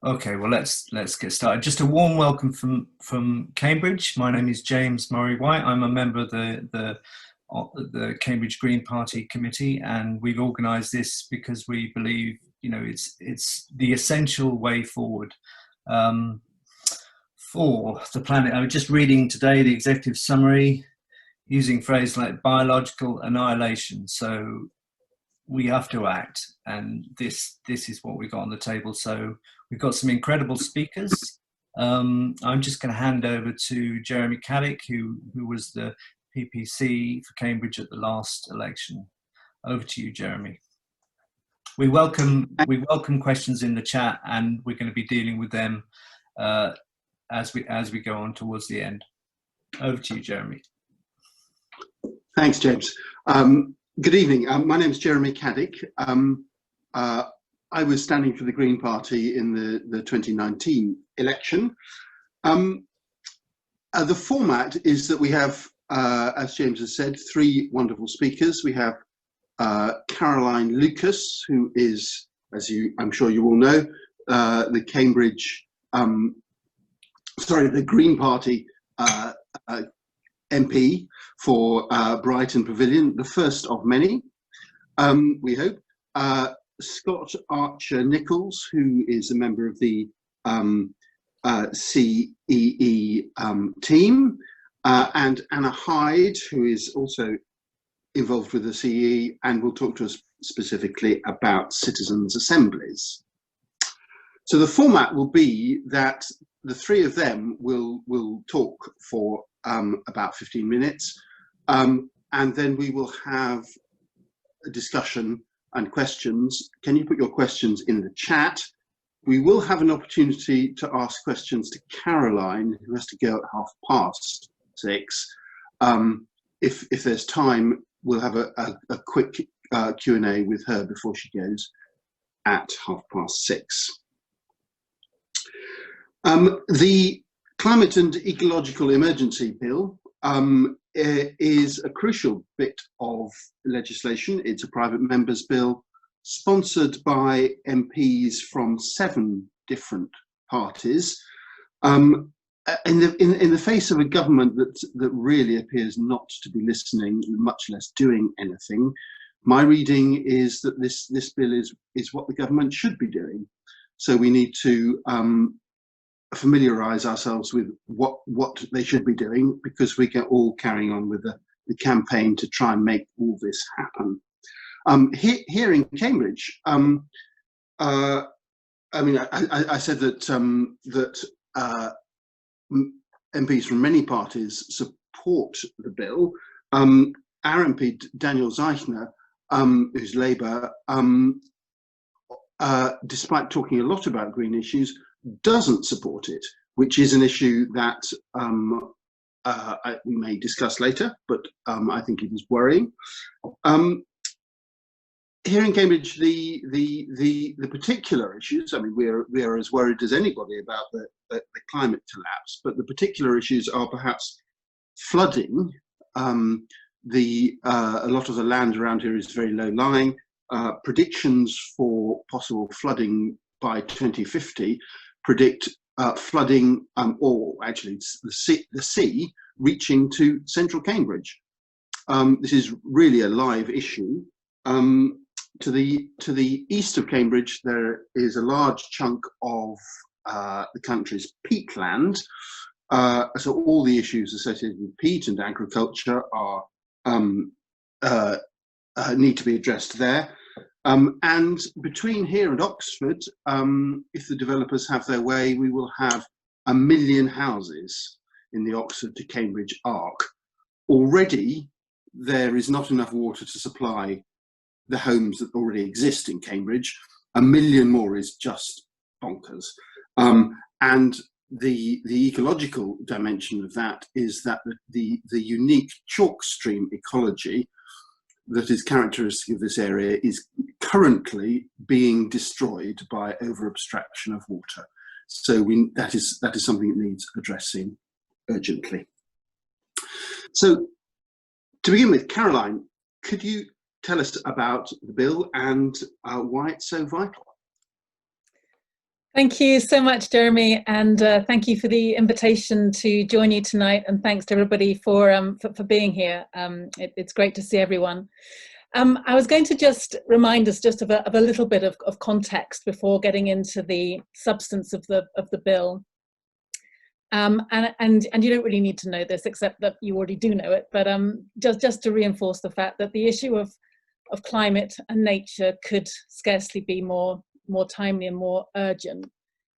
Okay, well let's get started. Just a warm welcome from Cambridge. My name is James Murray White. I'm a member of the Cambridge Green Party committee, and we've organised this because we believe, it's the essential way forward for the planet. I was just reading today the executive summary using phrases like biological annihilation. So we have to act, and this is what we got on the table. So we've got some incredible speakers. I'm just going to hand over to Jeremy Caddick, who was the PPC for Cambridge at the last election. Over to you, Jeremy. We welcome questions in the chat, and we're going to be dealing with them as we go on towards the end. Over to you, Jeremy. Thanks, James. Good evening. My name is Jeremy Caddick. I was standing for the Green Party in the 2019 election. The format is that we have, as James has said, three wonderful speakers. We have Caroline Lucas, who is, I'm sure you all know, the Green Party MP for Brighton Pavilion, the first of many, we hope. Scott Archer-Nicholls, who is a member of the CEE team, and Anna Hyde, who is also involved with the CEE and will talk to us specifically about citizens' assemblies. So the format will be that the three of them will talk for about 15 minutes, and then we will have a discussion and questions. Can you put your questions in the chat? We will have an opportunity to ask questions to Caroline, who has to go at 6:30. If there's time, we'll have a quick Q&A with her before she goes at 6:30. The Climate and Ecological Emergency Bill is a crucial bit of legislation. It's a private member's bill sponsored by MPs from 7 different parties. In the face of a government that really appears not to be listening, much less doing anything, my reading is that this bill is what the government should be doing. So we need to familiarise ourselves with what they should be doing, because we get all carrying on with the campaign to try and make all this happen. Here in Cambridge, I said that MPs from many parties support the bill. Our MP Daniel Zeichner, who's Labour, despite talking a lot about green issues, doesn't support it, which is an issue that we may discuss later, but I think it is worrying. Here in Cambridge, the particular issues, we are as worried as anybody about the climate collapse, but the particular issues are perhaps flooding. A lot of the land around here is very low lying. Predictions for possible flooding by 2050 predict flooding, or actually it's the sea reaching to central Cambridge. This is really a live issue. To the east of Cambridge, there is a large chunk of the country's peatland. So all the issues associated with peat and agriculture are need to be addressed there. And between here and Oxford, if the developers have their way, we will have 1 million houses in the Oxford to Cambridge arc. Already, there is not enough water to supply the homes that already exist in Cambridge. 1 million more is just bonkers. And the ecological dimension of that is that the unique chalk stream ecology that is characteristic of this area is currently being destroyed by over-abstraction of water. So that is something that needs addressing urgently. So to begin with, Caroline, could you tell us about the bill and why it's so vital? Thank you so much, Jeremy, and thank you for the invitation to join you tonight, and thanks to everybody for being here. It's great to see everyone. I was going to just remind us just of a little bit of context before getting into the substance of the bill. And you don't really need to know this, except that you already do know it, but just to reinforce the fact that the issue of climate and nature could scarcely be more timely and more urgent.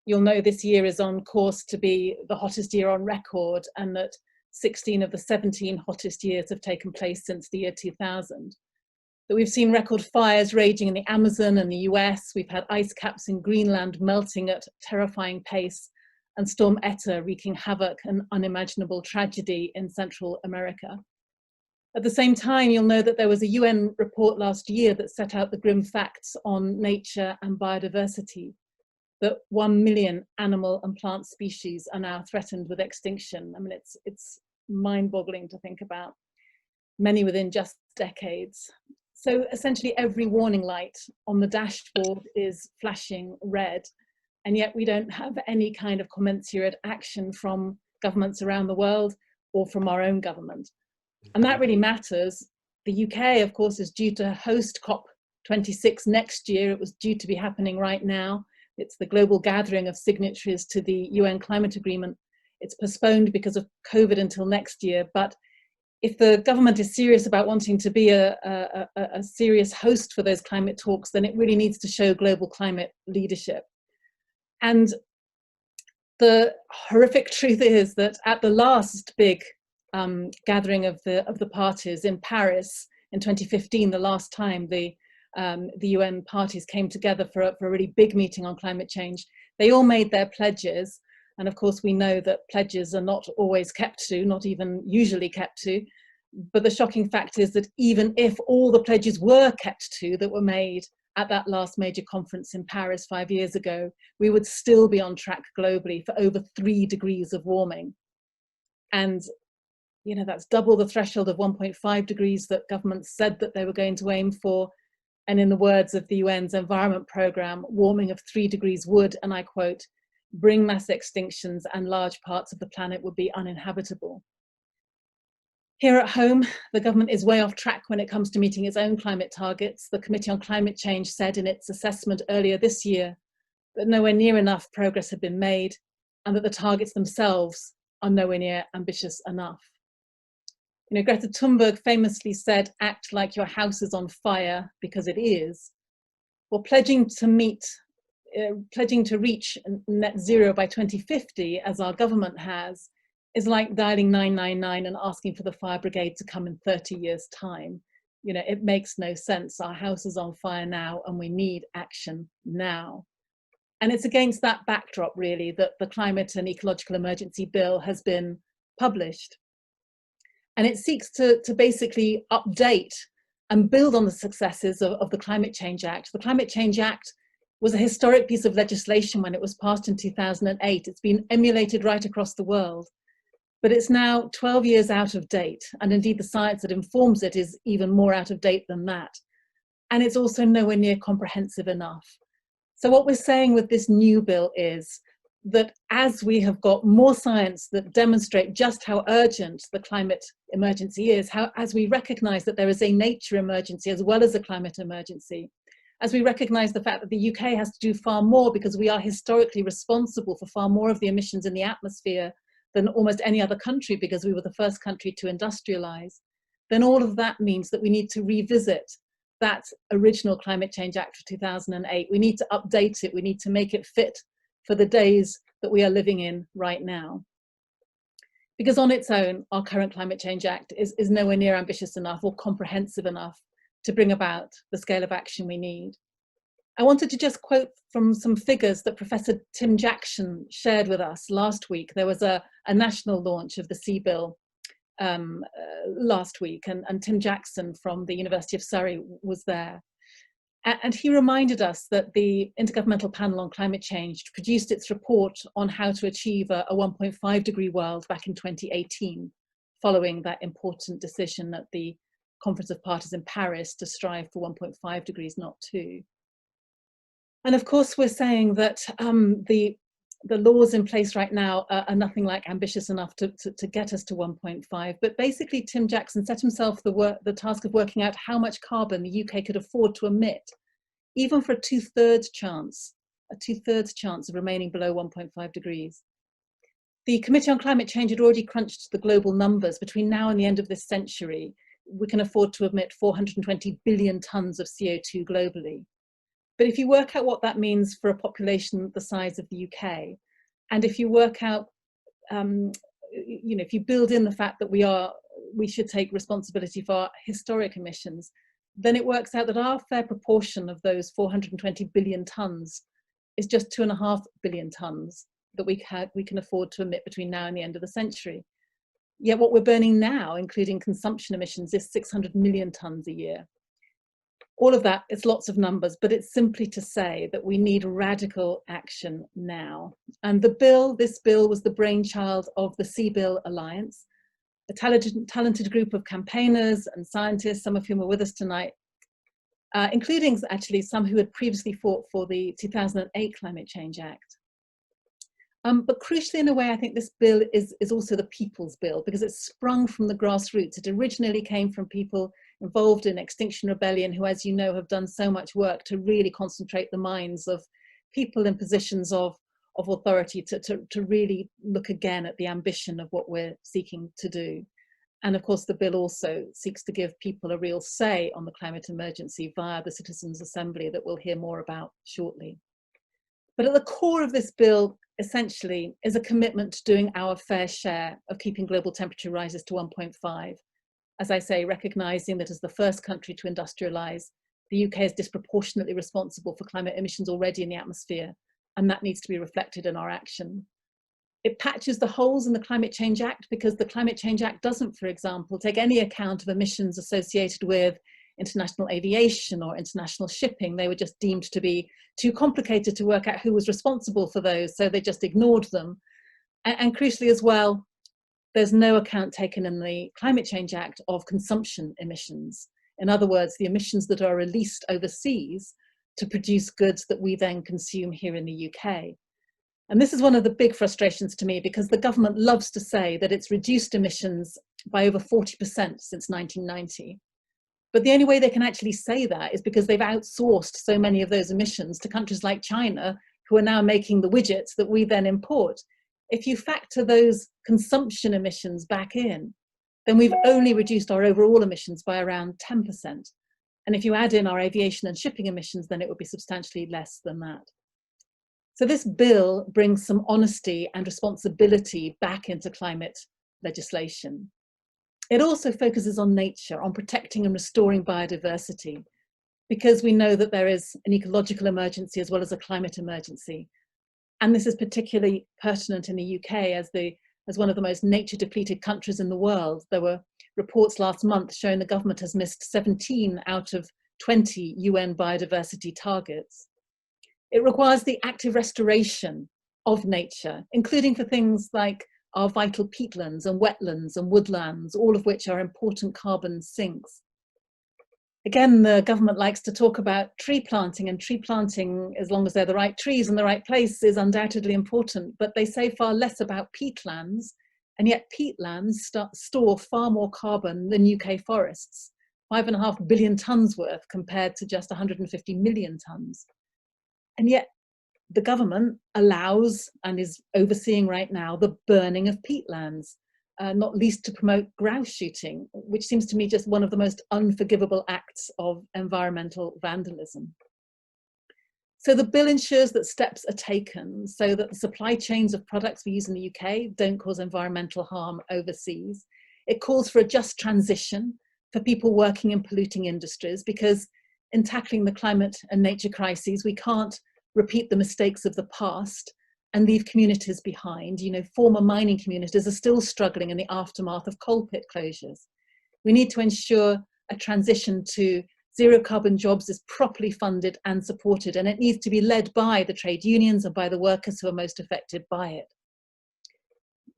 You'll know this year is on course to be the hottest year on record, and that 16 of the 17 hottest years have taken place since the year 2000. That we've seen record fires raging in the Amazon and the US, we've had ice caps in Greenland melting at a terrifying pace, and Storm Eta wreaking havoc and unimaginable tragedy in Central America. At the same time, you'll know that there was a UN report last year that set out the grim facts on nature and biodiversity, that 1 million animal and plant species are now threatened with extinction. I mean, it's mind-boggling to think about, many within just decades. So essentially every warning light on the dashboard is flashing red, and yet we don't have any kind of commensurate action from governments around the world or from our own government. And that really matters. The UK, of course, is due to host COP26 next year. It was due to be happening right now. It's the global gathering of signatories to the UN climate agreement. It's postponed because of COVID until next year. But if the government is serious about wanting to be a serious host for those climate talks, then it really needs to show global climate leadership. And the horrific truth is that at the last big gathering of the parties in Paris in 2015, the last time the UN parties came together for a really big meeting on climate change, they all made their pledges. And of course, we know that pledges are not always kept to, not even usually kept to. But the shocking fact is that even if all the pledges were kept to that were made at that last major conference in Paris 5 years ago, we would still be on track globally for over 3 degrees of warming. And you know, that's double the threshold of 1.5 degrees that governments said that they were going to aim for. And in the words of the UN's Environment Programme, warming of 3 degrees would, and I quote, bring mass extinctions and large parts of the planet would be uninhabitable. Here at home, the government is way off track when it comes to meeting its own climate targets. The Committee on Climate Change said in its assessment earlier this year that nowhere near enough progress had been made, and that the targets themselves are nowhere near ambitious enough. You know, Greta Thunberg famously said, act like your house is on fire, because it is. Well, pledging to reach net zero by 2050, as our government has, is like dialing 999 and asking for the fire brigade to come in 30 years' time. You know, it makes no sense. Our house is on fire now, and we need action now. And it's against that backdrop, really, that the Climate and Ecological Emergency Bill has been published. And it seeks to basically update and build on the successes of the Climate Change Act. The Climate Change Act was a historic piece of legislation when it was passed in 2008. It's been emulated right across the world. But it's now 12 years out of date. And indeed, the science that informs it is even more out of date than that. And it's also nowhere near comprehensive enough. So what we're saying with this new bill is that as we have got more science that demonstrate just how urgent the climate emergency is, as we recognize that there is a nature emergency as well as a climate emergency, as we recognize the fact that the UK has to do far more because we are historically responsible for far more of the emissions in the atmosphere than almost any other country because we were the first country to industrialize, then all of that means that we need to revisit that original Climate Change Act of 2008. We need to update it. We need to make it fit for the days that we are living in right now. Because on its own, our current Climate Change Act is nowhere near ambitious enough or comprehensive enough to bring about the scale of action we need. I wanted to just quote from some figures that Professor Tim Jackson shared with us last week. There was a national launch of the C Bill last week, and Tim Jackson from the University of Surrey was there. And he reminded us that the Intergovernmental Panel on Climate Change produced its report on how to achieve a 1.5 degree world back in 2018, following that important decision at the Conference of Parties in Paris to strive for 1.5 degrees, not 2. And of course, we're saying that the laws in place right now are nothing like ambitious enough to get us to 1.5. But basically, Tim Jackson set himself the task of working out how much carbon the UK could afford to emit, even for a two-thirds chance of remaining below 1.5 degrees. The Committee on Climate Change had already crunched the global numbers. Between now and the end of this century, we can afford to emit 420 billion tonnes of CO2 globally. But if you work out what that means for a population the size of the UK, and if you work out, if you build in the fact that we should take responsibility for our historic emissions, then it works out that our fair proportion of those 420 billion tonnes is just 2.5 billion tonnes that we can afford to emit between now and the end of the century. Yet what we're burning now, including consumption emissions, is 600 million tonnes a year. All of that, it's lots of numbers, but it's simply to say that we need radical action now. And this bill was the brainchild of the CBIL Alliance, a talented group of campaigners and scientists, some of whom are with us tonight, including actually some who had previously fought for the 2008 Climate Change Act. But crucially, in a way, I think this bill is also the people's bill, because it's sprung from the grassroots. It originally came from people involved in Extinction Rebellion, who, as you know, have done so much work to really concentrate the minds of people in positions of authority to really look again at the ambition of what we're seeking to do. And of course, the bill also seeks to give people a real say on the climate emergency via the Citizens' Assembly that we'll hear more about shortly. But at the core of this bill, essentially, is a commitment to doing our fair share of keeping global temperature rises to 1.5. As I say, recognising that as the first country to industrialise, the UK is disproportionately responsible for climate emissions already in the atmosphere, and that needs to be reflected in our action. It patches the holes in the Climate Change Act, because the Climate Change Act doesn't, for example, take any account of emissions associated with international aviation or international shipping. They were just deemed to be too complicated to work out who was responsible for those, so they just ignored them. And crucially as well, there's no account taken in the Climate Change Act of consumption emissions. In other words, the emissions that are released overseas to produce goods that we then consume here in the UK. And this is one of the big frustrations to me, because the government loves to say that it's reduced emissions by over 40% since 1990. But the only way they can actually say that is because they've outsourced so many of those emissions to countries like China, who are now making the widgets that we then import. If you factor those consumption emissions back in, then we've only reduced our overall emissions by around 10%. And if you add in our aviation and shipping emissions, then it would be substantially less than that. So this bill brings some honesty and responsibility back into climate legislation. It also focuses on nature, on protecting and restoring biodiversity, because we know that there is an ecological emergency as well as a climate emergency. And this is particularly pertinent in the UK as one of the most nature depleted countries in the world. There were reports last month showing the government has missed 17 out of 20 UN biodiversity targets. It requires the active restoration of nature, including for things like our vital peatlands and wetlands and woodlands, all of which are important carbon sinks. Again, the government likes to talk about tree planting, and tree planting, as long as they're the right trees in the right place, is undoubtedly important, but they say far less about peatlands, and yet peatlands store far more carbon than UK forests, 5.5 billion tonnes worth compared to just 150 million tonnes. And yet the government allows and is overseeing right now the burning of peatlands, not least to promote grouse shooting, which seems to me just one of the most unforgivable acts of environmental vandalism. So the bill ensures that steps are taken so that the supply chains of products we use in the UK don't cause environmental harm overseas. It calls for a just transition for people working in polluting industries, because in tackling the climate and nature crises, we can't repeat the mistakes of the past and leave communities behind. You know, former mining communities are still struggling in the aftermath of coal pit closures. We need to ensure a transition to zero carbon jobs is properly funded and supported, and it needs to be led by the trade unions and by the workers who are most affected by it.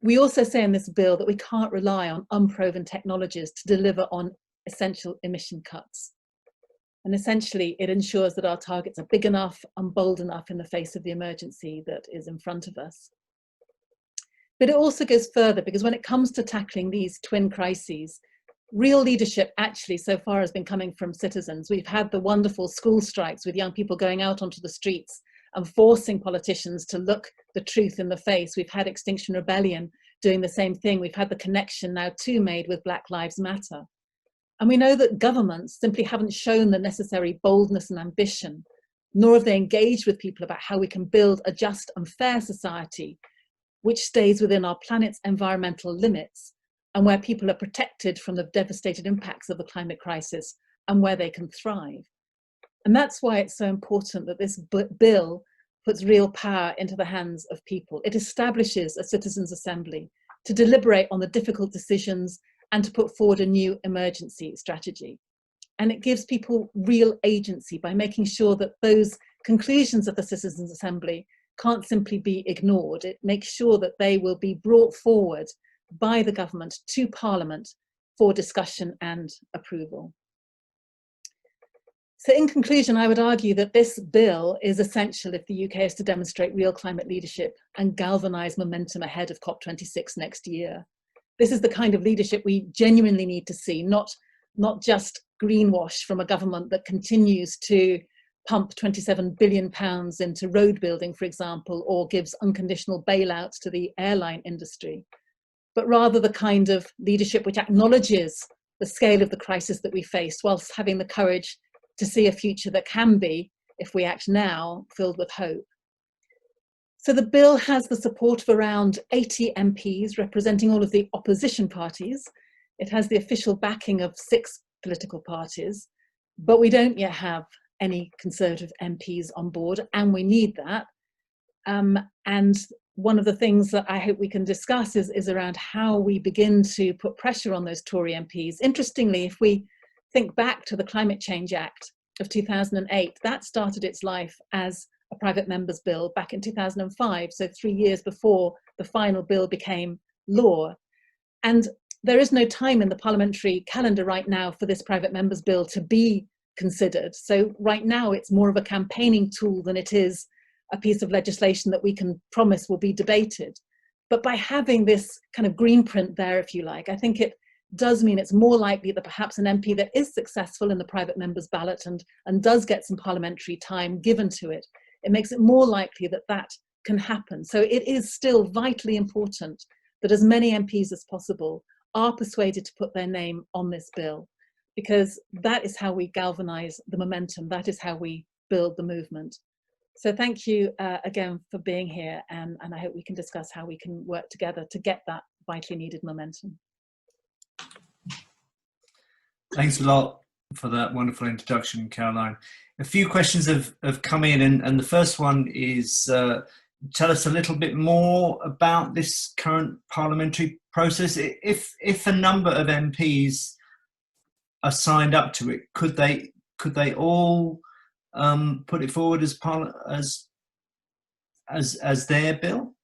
We also say in this bill that we can't rely on unproven technologies to deliver on essential emission cuts. And essentially, it ensures that our targets are big enough and bold enough in the face of the emergency that is in front of us. But it also goes further, because when it comes to tackling these twin crises, real leadership actually so far has been coming from citizens. We've had the wonderful school strikes with young people going out onto the streets and forcing politicians to look the truth in the face. We've had Extinction Rebellion doing the same thing. We've had the connection now too made with Black Lives Matter. And we know that governments simply haven't shown the necessary boldness and ambition, nor have they engaged with people about how we can build a just and fair society which stays within our planet's environmental limits and where people are protected from the devastating impacts of the climate crisis and where they can thrive. And that's why it's so important that this bill puts real power into the hands of people. It establishes a citizens' assembly to deliberate on the difficult decisions and to put forward a new emergency strategy. And it gives people real agency by making sure that those conclusions of the citizens' assembly can't simply be ignored. It makes sure that they will be brought forward by the government to Parliament for discussion and approval. So in conclusion, I would argue that this bill is essential if the UK is to demonstrate real climate leadership and galvanise momentum ahead of COP26 next year. This is the kind of leadership we genuinely need to see, not just greenwash from a government that continues to pump £27 billion into road building, for example, or gives unconditional bailouts to the airline industry, but rather the kind of leadership which acknowledges the scale of the crisis that we face, whilst having the courage to see a future that can be, if we act now, filled with hope. So the bill has the support of around 80 MPs representing all of the opposition parties. It has the official backing of 6 political parties, but we don't yet have any Conservative MPs on board, and we need that. And one of the things that I hope we can discuss is around how we begin to put pressure on those Tory MPs. Interestingly, if we think back to the Climate Change Act of 2008, that started its life as a private member's bill back in 2005, so 3 years before the final bill became law. And there is no time in the parliamentary calendar right now for this private member's bill to be considered. So right now it's more of a campaigning tool than it is a piece of legislation that we can promise will be debated. But by having this kind of green print there, if you like, I think it does mean it's more likely that perhaps an MP that is successful in the private member's ballot and does get some parliamentary time given to it, it makes it more likely that that can happen. So it is still vitally important that as many MPs as possible are persuaded to put their name on this bill, because that is how we galvanise the momentum, that is how we build the movement. So thank you again for being here, and I hope we can discuss how we can work together to get that vitally needed momentum. Thanks a lot for that wonderful introduction, Caroline. A few questions have come in, and the first one is, tell us a little bit more about this current parliamentary process. If a number of MPs are signed up to it, could they all put it forward as their bill?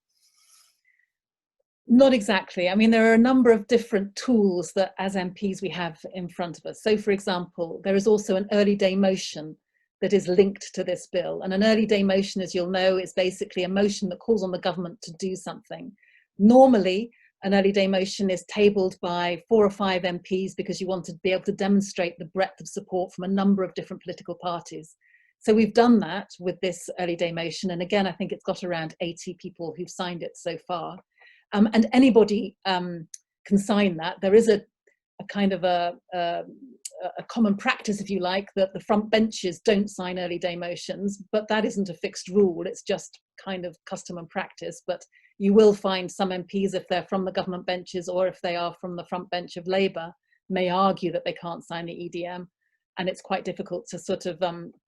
Not exactly. I mean, there are a number of different tools that as MPs we have in front of us. So for example, there is also an early day motion that is linked to this bill. And an early day motion, as you'll know, is basically a motion that calls on the government to do something. Normally, an early day motion is tabled by 4 or 5 MPs because you want to be able to demonstrate the breadth of support from a number of different political parties. So we've done that with this early day motion. And again, I think it's got around 80 people who've signed it so far. And anybody can sign that. There is a kind of a common practice, if you like, that the front benches don't sign early day motions, but that isn't a fixed rule. It's just kind of custom and practice. But you will find some MPs, if they're from the government benches or if they are from the front bench of Labour, may argue that they can't sign the EDM. And it's quite difficult to sort of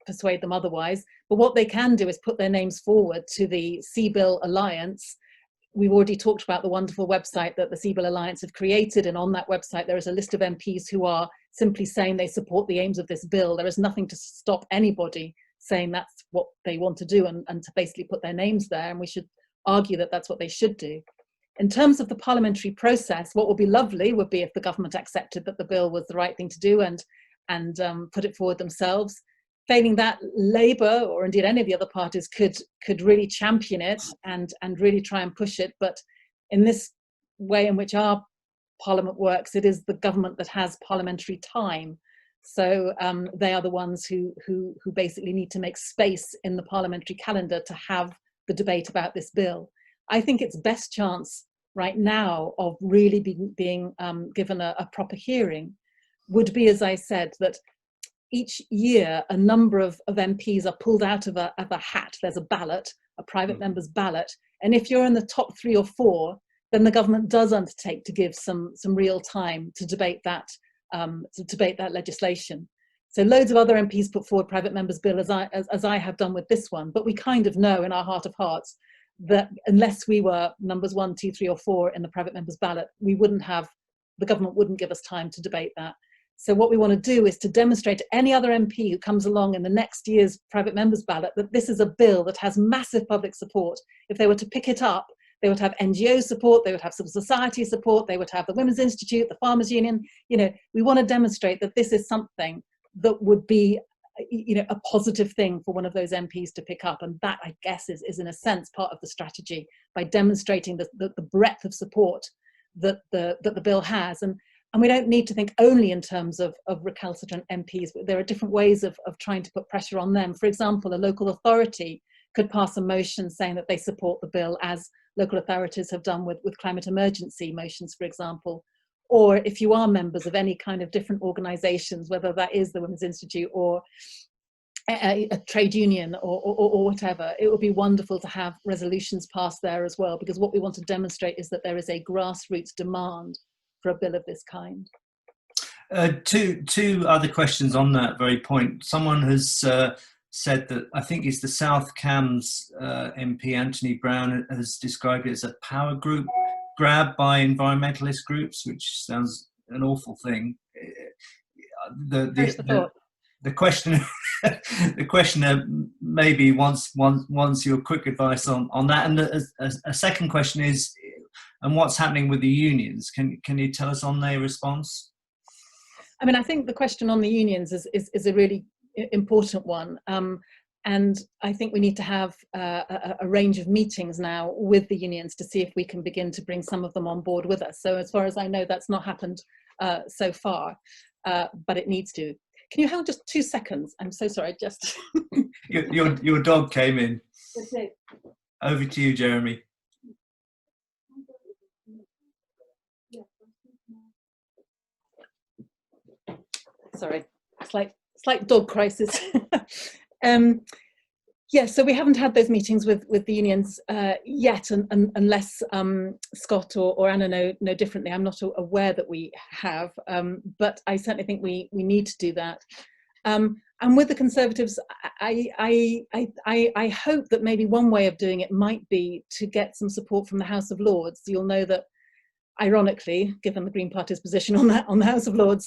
persuade them otherwise. But what they can do is put their names forward to the CBIL Alliance. We've already talked about the wonderful website that the CBIL Alliance have created, and on that website there is a list of MPs who are simply saying they support the aims of this bill. There is nothing to stop anybody saying that's what they want to do and to basically put their names there, and we should argue that that's what they should do. In terms of the parliamentary process, what would be lovely would be if the government accepted that the bill was the right thing to do and and put it forward themselves. Failing that, Labour, or indeed any of the other parties, could really champion it and really try and push it. But in this way in which our Parliament works, it is the government that has parliamentary time. So they are the ones who basically need to make space in the parliamentary calendar to have the debate about this bill. I think its best chance right now of really being given a proper hearing would be, as I said, that each year a number of MPs are pulled out of a hat. There's a ballot, a private member's ballot, and if you're in the top 3 or 4, then the government does undertake to give some real time to debate that legislation. So loads of other MPs put forward private members' bill, as I have done with this one, but we kind of know in our heart of hearts that unless we were numbers 1, 2, 3 or 4 in the private members' ballot, the government wouldn't give us time to debate that. So what we want to do is to demonstrate to any other MP who comes along in the next year's private members' ballot that this is a bill that has massive public support. If they were to pick it up, they would have NGO support, they would have civil society support, they would have the Women's Institute, the Farmers Union. You know, we want to demonstrate that this is something that would be, you know, a positive thing for one of those MPs to pick up. And that, I guess, is in a sense part of the strategy, by demonstrating the breadth of support that the bill has. And we don't need to think only in terms of recalcitrant MPs, but there are different ways of trying to put pressure on them. For example, a local authority could pass a motion saying that they support the bill, as local authorities have done with climate emergency motions, for example. Or if you are members of any kind of different organisations, whether that is the Women's Institute or a trade union or whatever, it would be wonderful to have resolutions passed there as well, because what we want to demonstrate is that there is a grassroots demand for a bill of this kind. Two other questions on that very point. Someone has said that, I think it's the South Cams MP Anthony Brown, has described it as a power group grab by environmentalist groups, which sounds an awful thing. The question, the questioner maybe wants your quick advice on that. And a second question is, and what's happening with the unions? Can you tell us on their response? I mean, I think the question on the unions is a really important one. And I think we need to have a range of meetings now with the unions to see if we can begin to bring some of them on board with us. So as far as I know, that's not happened so far, but it needs to. Can you hold just 2 seconds? I'm so sorry, just... your dog came in. Okay. Over to you, Jeremy. Sorry, slight dog crisis. Yeah, so we haven't had those meetings with the unions yet, and unless Scott or Anna know differently. I'm not aware that we have, but I certainly think we need to do that. And with the Conservatives, I hope that maybe one way of doing it might be to get some support from the House of Lords. You'll know that, ironically, given the Green Party's position on the House of Lords,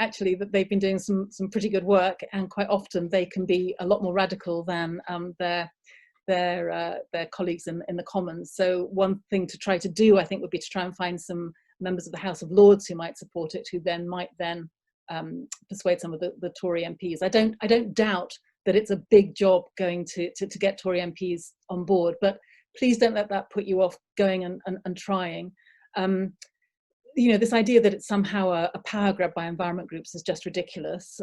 actually that they've been doing some pretty good work, and quite often they can be a lot more radical than their colleagues in the Commons. So one thing to try to do, I think, would be to try and find some members of the House of Lords who might support it, who then might persuade some of the Tory MPs. I don't doubt that it's a big job going to get Tory MPs on board, but please don't let that put you off going and trying. You know, this idea that it's somehow a power grab by environment groups is just ridiculous.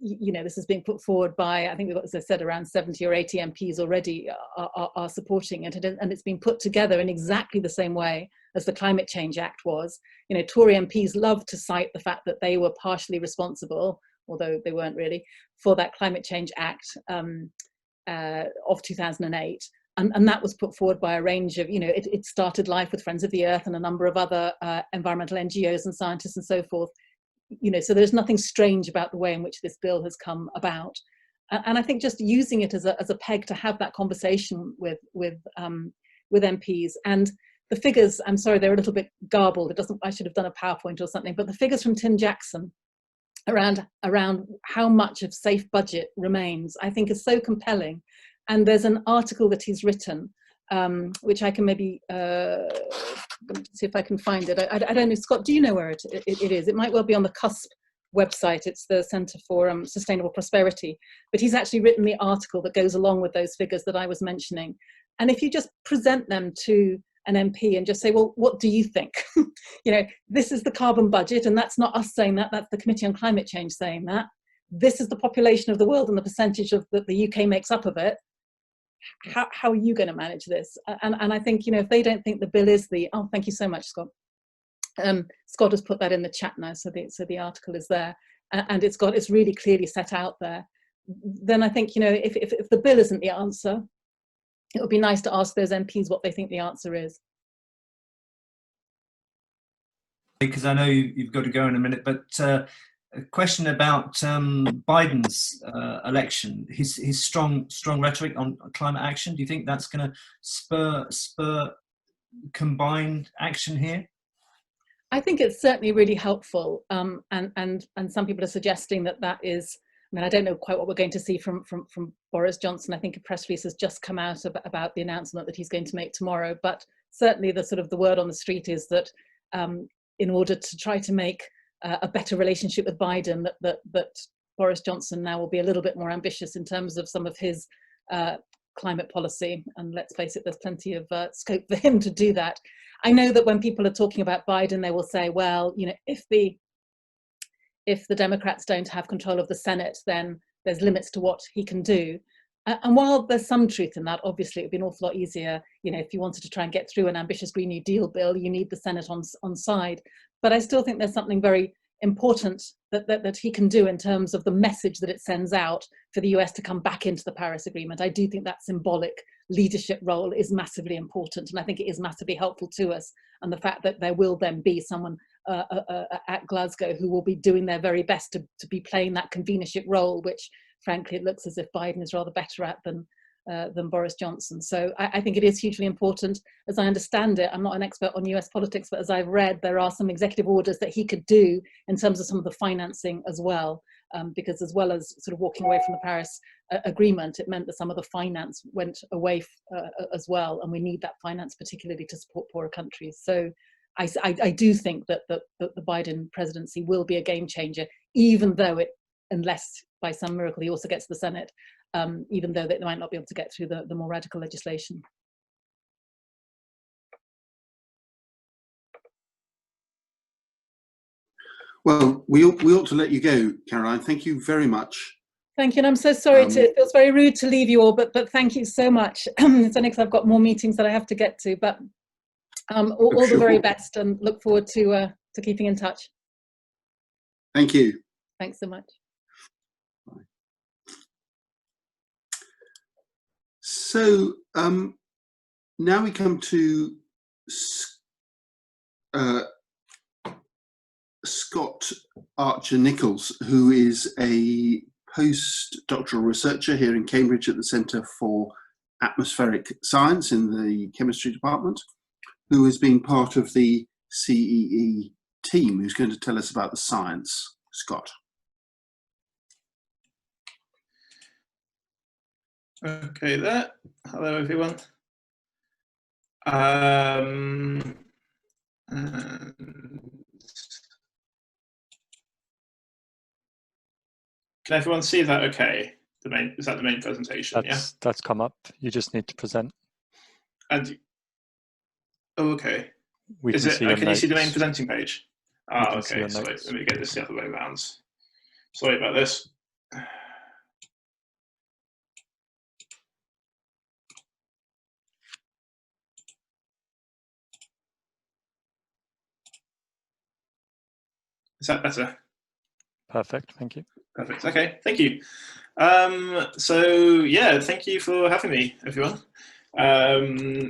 You know, this is being put forward by, I think, as I said, around 70 or 80 MPs already are supporting it, and it's been put together in exactly the same way as the Climate Change Act was. You know, Tory MPs love to cite the fact that they were partially responsible, although they weren't really, for that Climate Change Act of 2008. And that was put forward by a range of, you know, it started life with Friends of the Earth and a number of other environmental NGOs and scientists and so forth. You know, so there's nothing strange about the way in which this bill has come about. And I think just using it as a peg to have that conversation with MPs. And the figures, I'm sorry, they're a little bit garbled. I should have done a PowerPoint or something, but the figures from Tim Jackson around how much of safe budget remains, I think is so compelling. And there's an article that he's written, which I can maybe see if I can find it. I don't know, Scott, do you know where it is? It might well be on the cusp website. It's the Centre for Sustainable Prosperity. But he's actually written the article that goes along with those figures that I was mentioning. And if you just present them to an MP and just say, well, what do you think? You know, this is the carbon budget, and that's not us saying that, that's the Committee on Climate Change saying that. This is the population of the world and the percentage of that the UK makes up of it. How are you going to manage this? And I think, you know, if they don't think the bill is the, oh, thank you so much, Scott. Scott has put that in the chat now, so the article is there, and it's really clearly set out there. Then I think, you know, if the bill isn't the answer, it would be nice to ask those MPs what they think the answer is. Because I know you've got to go in a minute, but a question about Biden's election, his strong rhetoric on climate action. Do you think that's going to spur combined action here? I think it's certainly really helpful, and some people are suggesting that is. I mean, I don't know quite what we're going to see from Boris Johnson. I think a press release has just come out about the announcement that he's going to make tomorrow. But certainly, the word on the street is that in order to try to make a better relationship with Biden, that Boris Johnson now will be a little bit more ambitious in terms of some of his climate policy. And let's face it, there's plenty of scope for him to do that. I know that when people are talking about Biden, they will say, well, you know, if the Democrats don't have control of the Senate, then there's limits to what he can do. And while there's some truth in that, obviously it would be an awful lot easier, you know, if you wanted to try and get through an ambitious Green New Deal bill, you need the Senate on side. But I still think there's something very important that he can do in terms of the message that it sends out for the US to come back into the Paris Agreement. I do think that symbolic leadership role is massively important, and I think it is massively helpful to us. And the fact that there will then be someone at Glasgow who will be doing their very best to be playing that convenership role, which frankly it looks as if Biden is rather better at than Boris Johnson. So I think it is hugely important. As I understand it, I'm not an expert on US politics, but as I've read, there are some executive orders that he could do in terms of some of the financing as well, because as well as sort of walking away from the Paris Agreement, it meant that some of the finance went away as well, and we need that finance particularly to support poorer countries. So I do think that the Biden presidency will be a game changer, even though unless by some miracle he also gets to the Senate, even though they might not be able to get through the more radical legislation. Well, we ought to let you go, Caroline. Thank you very much. Thank you, and I'm so sorry it feels very rude to leave you all, but thank you so much. It's only because I've got more meetings that I have to get to, but all the very best, and look forward to keeping in touch. Thank you. Thanks so much. Bye. So now we come to Scott Archer-Nicholls, who is a postdoctoral researcher here in Cambridge at the Centre for Atmospheric Science in the Chemistry Department, who has been part of the CEE team, who's going to tell us about the science. Scott. Okay, there. Hello, everyone. Can everyone see that okay? Is that the main presentation? That's come up. You just need to present. And oh, okay. Can you see the main presenting page? Ah, okay. So let me get this the other way around. Sorry about this. Is that better? Perfect, thank you. Perfect, okay, thank you. So yeah, thank you for having me, everyone.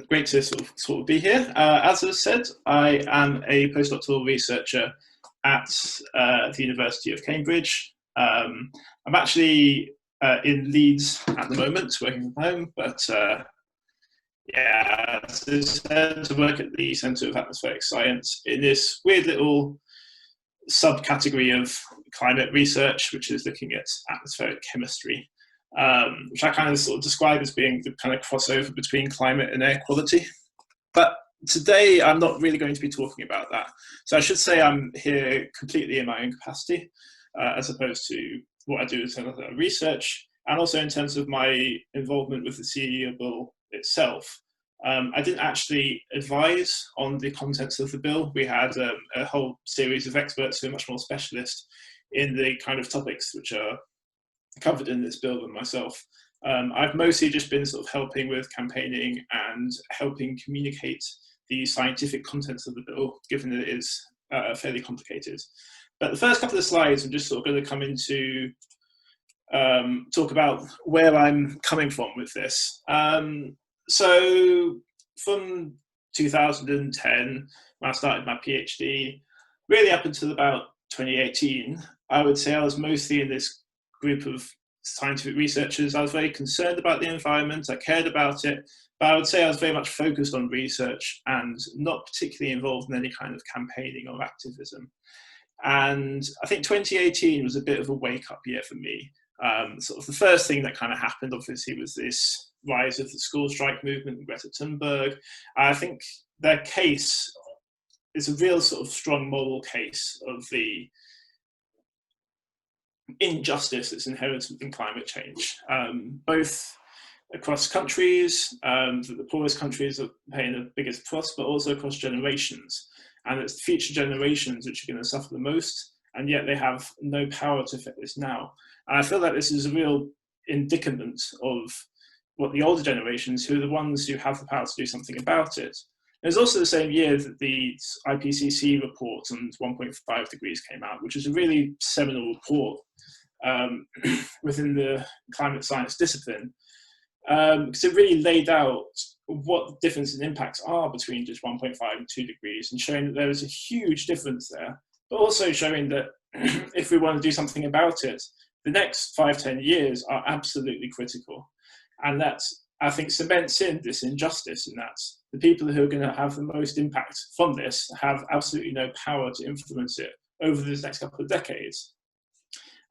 Great to sort of be here. As I said, I am a postdoctoral researcher at the University of Cambridge. I'm actually in Leeds at the moment, working from home, but yeah, as I said, to work at the Centre of Atmospheric Science in this weird little subcategory of climate research, which is looking at atmospheric chemistry, which I kind of sort of describe as being the kind of crossover between climate and air quality. But today I'm not really going to be talking about that. So I should say I'm here completely in my own capacity. as opposed to what I do in terms of research, and also in terms of my involvement with the CE bill itself. I didn't actually advise on the contents of the bill. We had a whole series of experts who are much more specialist in the kind of topics which are covered in this bill than myself. I've mostly just been sort of helping with campaigning and helping communicate the scientific contents of the bill, given that it is fairly complicated. But the first couple of slides, I'm just sort of going to come into talk about where I'm coming from with this. So from 2010, when I started my PhD, really up until about 2018, I would say I was mostly in this group of scientific researchers. I was very concerned about the environment, I cared about it, but I would say I was very much focused on research and not particularly involved in any kind of campaigning or activism. And I think 2018 was a bit of a wake-up year for me. Sort of the first thing that kind of happened, obviously, was this rise of the school strike movement, Greta Thunberg. I think their case is a real sort of strong moral case of the injustice that's inherent in climate change, both across countries, the poorest countries are paying the biggest cost, but also across generations. And it's future generations which are going to suffer the most, and yet they have no power to affect this now. And I feel that this is a real indicament of what the older generations, who are the ones who have the power to do something about it. It was also the same year that the IPCC report on 1.5 degrees came out, which is a really seminal report within the climate science discipline, because it really laid out what the difference in impacts are between just 1.5 and 2 degrees, and showing that there is a huge difference there, but also showing that if we want to do something about it, the next 5-10 years are absolutely critical. And that, I think, cements in this injustice, in that the people who are going to have the most impact from this have absolutely no power to influence it over the next couple of decades.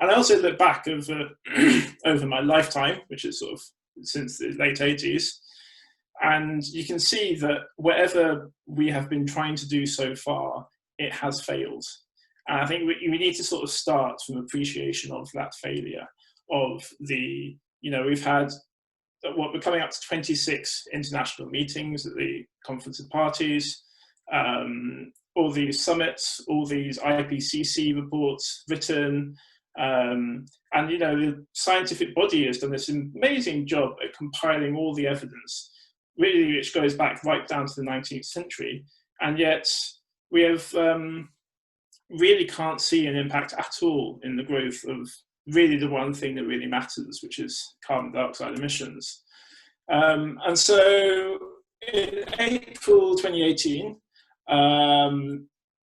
And I also look back over my lifetime, which is sort of since the late 80s, and you can see that whatever we have been trying to do so far, it has failed. And I think we need to sort of start from appreciation of that failure, of the, we've had, we're coming up to 26 international meetings at the Conference of Parties, all these summits, all these IPCC reports written, and the scientific body has done this amazing job at compiling all the evidence, really, which goes back right down to the 19th century, and yet we have really can't see an impact at all in the growth of really the one thing that really matters, which is carbon dioxide emissions. And so in April 2018,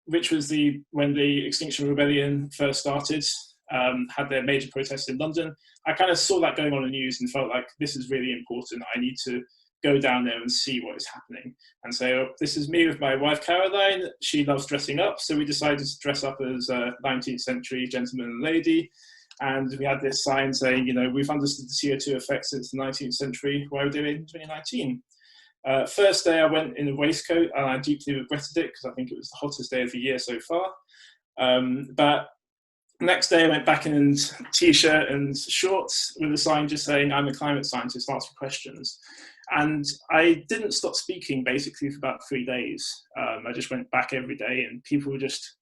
which was when the Extinction Rebellion first started, had their major protests in London, I kind of saw that going on in the news and felt like this is really important. I need to go down there and see what is happening. And so this is me with my wife, Caroline. She loves dressing up, so we decided to dress up as a 19th century gentleman and lady. And we had this sign saying, we've understood the CO2 effect since the 19th century. Why are we doing it in 2019? First day I went in a waistcoat, and I deeply regretted it because I think it was the hottest day of the year so far. But next day I went back in t-shirt and shorts with a sign just saying, I'm a climate scientist, ask for questions. And I didn't stop speaking basically for about 3 days. I just went back every day, and people were just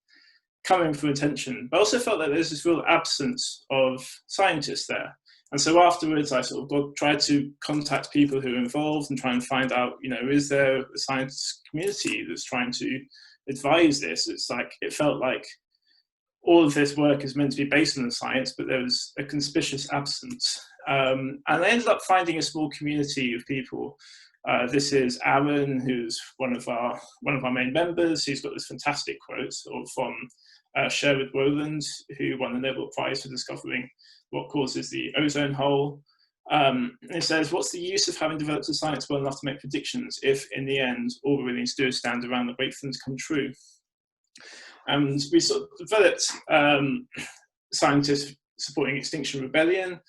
coming for attention. But I also felt that there's this real absence of scientists there. And so afterwards, I sort of tried to contact people who are involved and try and find out, is there a science community that's trying to advise this? It felt like all of this work is meant to be based on the science, but there was a conspicuous absence. And I ended up finding a small community of people. This is Aaron, who's one of our main members. He's got this fantastic quote from Sherwood Rowland, who won the Nobel Prize for discovering what causes the ozone hole. It says, what's the use of having developed a science well enough to make predictions if, in the end, all we really need to do is stand around and wait for them to come true? And we sort of developed scientists supporting Extinction Rebellion.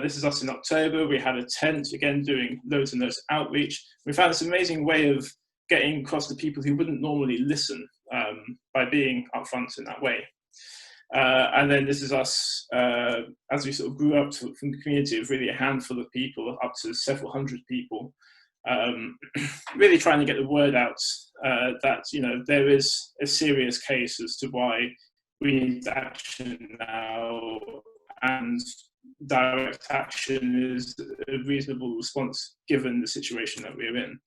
This is us in October. We had a tent, again, doing loads and loads of outreach. We found this amazing way of getting across to people who wouldn't normally listen by being upfront in that way. And then this is us, as we sort of grew up from the community of really a handful of people up to several hundred people, really trying to get the word out that, you know, there is a serious case as to why we need action now, and direct action is a reasonable response given the situation that we're in.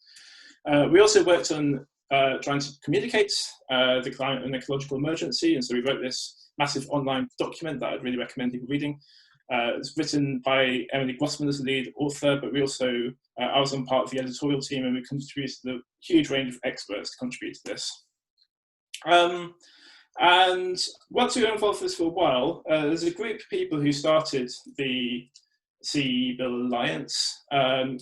We also worked on trying to communicate the climate and ecological emergency, and so we wrote this massive online document that I'd really recommend people reading. It's written by Emily Grossman as the lead author, but we also, I was on part of the editorial team, and we contributed a huge range of experts to contribute to this. And once we were involved with this for a while, there's a group of people who started the CE Bill Alliance,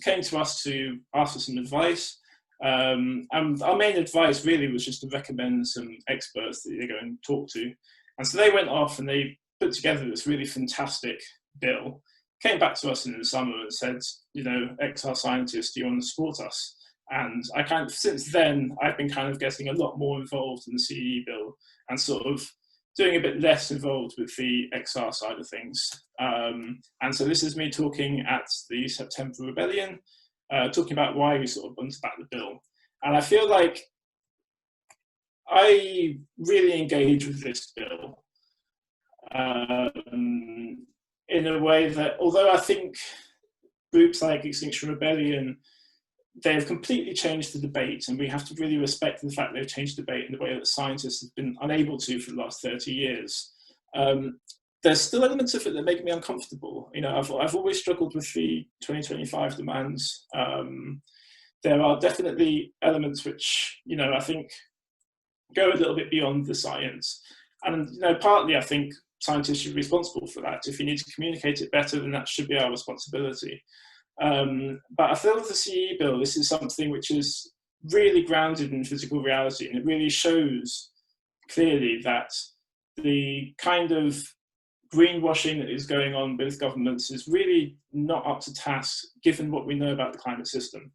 came to us to ask for some advice. And our main advice really was just to recommend some experts that they go and talk to. And so they went off and they put together this really fantastic bill, came back to us in the summer and said, you know, XR scientists, do you want to support us? And I kind of, since then, I've been kind of getting a lot more involved in the CE bill and sort of doing a bit less involved with the XR side of things. And so this is me talking at the September Rebellion, talking about why we sort of wanted to back the bill. And I feel like I really engage with this bill in a way that, although I think groups like Extinction Rebellion, they have completely changed the debate, and we have to really respect the fact they've changed the debate in the way that scientists have been unable to for the last 30 years. There's still elements of it that make me uncomfortable. You know, I've always struggled with the 2025 demands. There are definitely elements which, you know, I think go a little bit beyond the science. And, you know, partly I think scientists should be responsible for that. If you need to communicate it better, then that should be our responsibility. But I feel with the CE bill, this is something which is really grounded in physical reality, and it really shows clearly that the kind of greenwashing that is going on with governments is really not up to task given what we know about the climate system.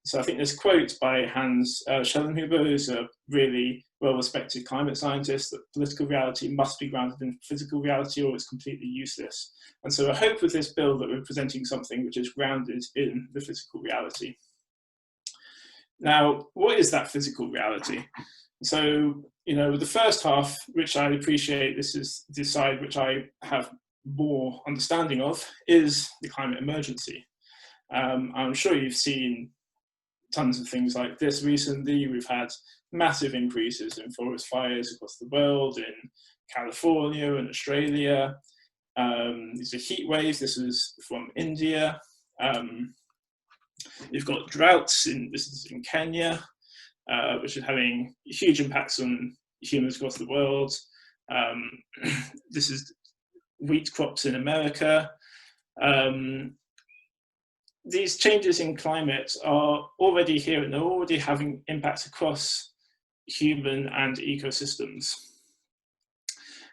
So I think this quote by Hans Schellenhuber, who's a really well-respected climate scientist, that political reality must be grounded in physical reality or it's completely useless. And so I hope with this bill that we're presenting something which is grounded in the physical reality. Now, what is that physical reality? So, you know, the first half, which I appreciate, this is the side which I have more understanding of, is the climate emergency. I'm sure you've seen tons of things like this recently. We've had massive increases in forest fires across the world, in California and Australia. These are heat waves. This is from India. You've got droughts, this is in Kenya, which is having huge impacts on humans across the world. This is wheat crops in America. These changes in climate are already here, and they're already having impacts across human and ecosystems.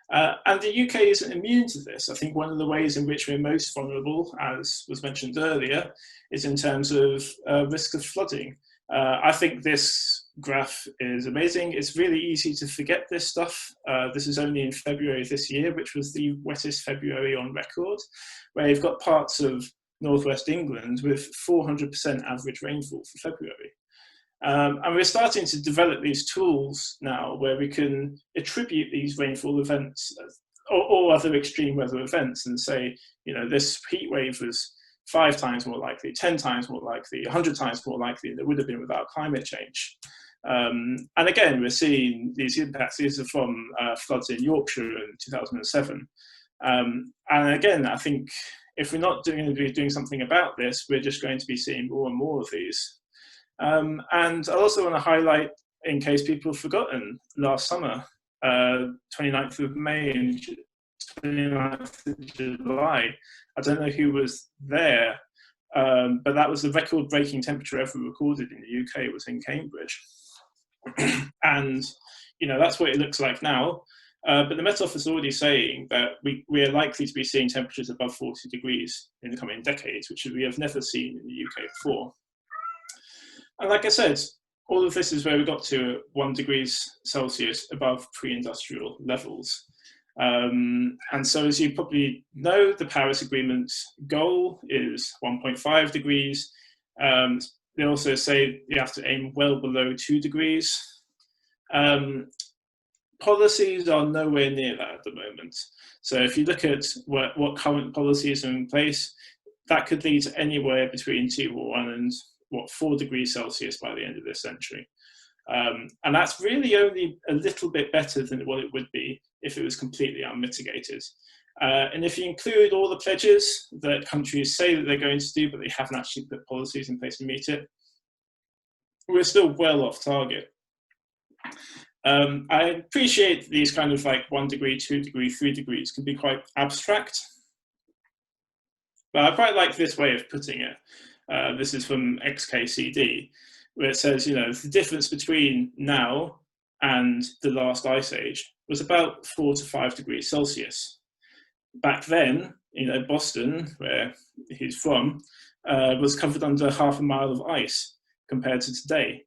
And the UK isn't immune to this. I think one of the ways in which we're most vulnerable, as was mentioned earlier, is in terms of risk of flooding. I think this graph is amazing. It's really easy to forget this stuff. This is only in February this year, which was the wettest February on record, where you've got parts of northwest England with 400% average rainfall for February. And we're starting to develop these tools now where we can attribute these rainfall events or other extreme weather events and say, you know, this heat wave was 5 times more likely, 10 times more likely, 100 times more likely than it would have been without climate change. And again, we're seeing these impacts. These are from floods in Yorkshire in 2007. And again, I think if we're not going to be doing something about this, we're just going to be seeing more and more of these. And I also want to highlight, in case people have forgotten, last summer, 29th of May and 29th of July, I don't know who was there, but that was the record-breaking temperature ever recorded in the UK. It was in Cambridge. And, you know, that's what it looks like now. But the Met Office is already saying that we are likely to be seeing temperatures above 40 degrees in the coming decades, which we have never seen in the UK before. And like I said, all of this is where we got to 1 degrees Celsius above pre-industrial levels. And so, as you probably know, the Paris Agreement's goal is 1.5 degrees. They also say you have to aim well below 2 degrees. Policies are nowhere near that at the moment. So if you look at what current policies are in place, that could lead to anywhere between 2.1 and 4 degrees Celsius by the end of this century. And that's really only a little bit better than what it would be if it was completely unmitigated. And if you include all the pledges that countries say that they're going to do, but they haven't actually put policies in place to meet it, we're still well off target. I appreciate these kind of like 1 degree, 2 degree, 3 degrees can be quite abstract, but I quite like this way of putting it. This is from XKCD, where it says, you know, the difference between now and the last ice age was about 4 to 5 degrees Celsius. Back then, you know, Boston, where he's from, was covered under half a mile of ice compared to today.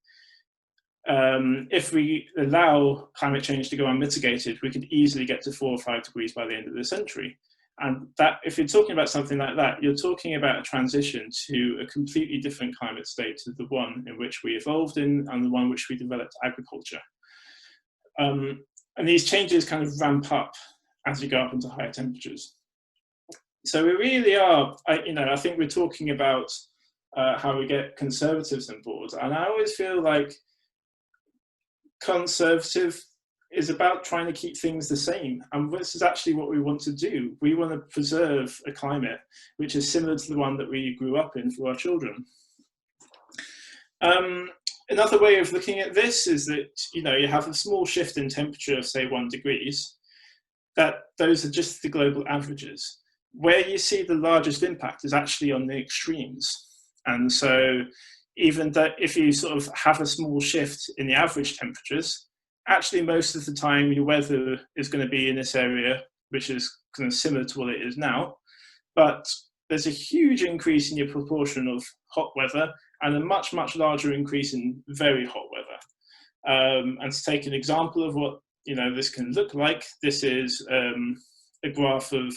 If we allow climate change to go unmitigated, we could easily get to 4 or 5 degrees by the end of the century. And that, if you're talking about something like that, you're talking about a transition to a completely different climate state to the one in which we evolved in and the one which we developed agriculture. And these changes kind of ramp up as you go up into higher temperatures. So we really are, I think we're talking about how we get conservatives on board. And I always feel like conservative is about trying to keep things the same. And this is actually what we want to do. We want to preserve a climate which is similar to the one that we grew up in for our children. Another way of looking at this is that, you know, you have a small shift in temperature of, say, 1 degrees, that those are just the global averages. Where you see the largest impact is actually on the extremes. And so even that if you sort of have a small shift in the average temperatures, actually most of the time your weather is going to be in this area, which is kind of similar to what it is now. But there's a huge increase in your proportion of hot weather and a much, much larger increase in very hot weather. And to take an example of what, you know, this can look like, this is a graph of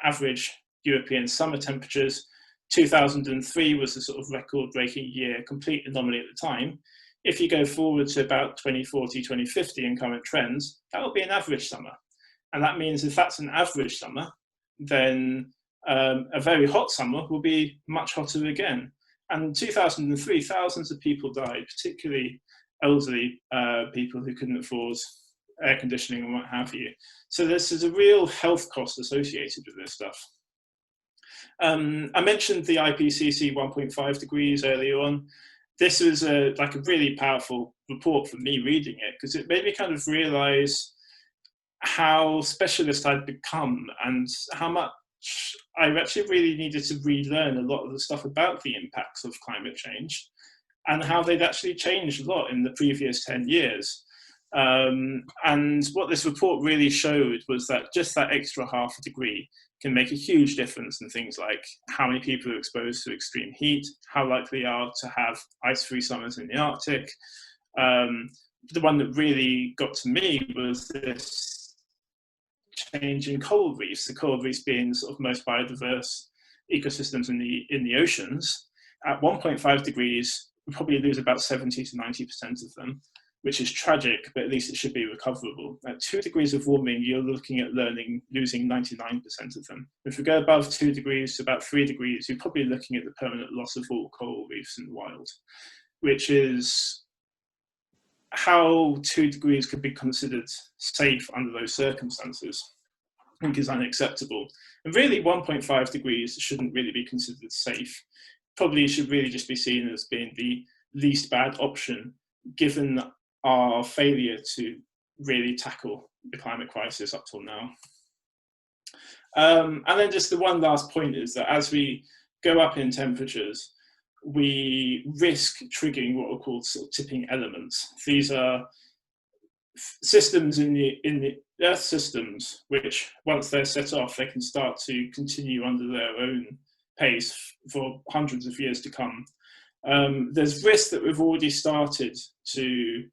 average European summer temperatures. 2003 was a sort of record-breaking year, complete anomaly at the time. If you go forward to about 2040, 2050 in current trends, that will be an average summer. And that means if that's an average summer, then a very hot summer will be much hotter again. And in 2003, thousands of people died, particularly elderly people who couldn't afford air conditioning and what have you. So this is a real health cost associated with this stuff. I mentioned the IPCC 1.5 degrees earlier on. This was like a really powerful report for me reading it, because it made me kind of realize how specialist I'd become and how much I actually really needed to relearn a lot of the stuff about the impacts of climate change and how they'd actually changed a lot in the previous 10 years. And what this report really showed was that just that extra half a degree can make a huge difference in things like how many people are exposed to extreme heat, how likely they are to have ice-free summers in the Arctic. The one that really got to me was this change in coral reefs, the coral reefs being the sort of most biodiverse ecosystems in the oceans. At 1.5 degrees, we probably lose about 70 to 90% of them, which is tragic, but at least it should be recoverable. At 2 degrees of warming, you're looking at losing 99% of them. If we go above 2 degrees to about 3 degrees, you're probably looking at the permanent loss of all coral reefs in the wild, which is how 2 degrees could be considered safe under those circumstances. I think is unacceptable. And really 1.5 degrees shouldn't really be considered safe. Probably should really just be seen as being the least bad option, given our failure to really tackle the climate crisis up till now. And then just the one last point is that as we go up in temperatures, we risk triggering what are called sort of tipping elements. These are systems in the Earth systems, which once they're set off, they can start to continue under their own pace for hundreds of years to come. There's risk that we've already started to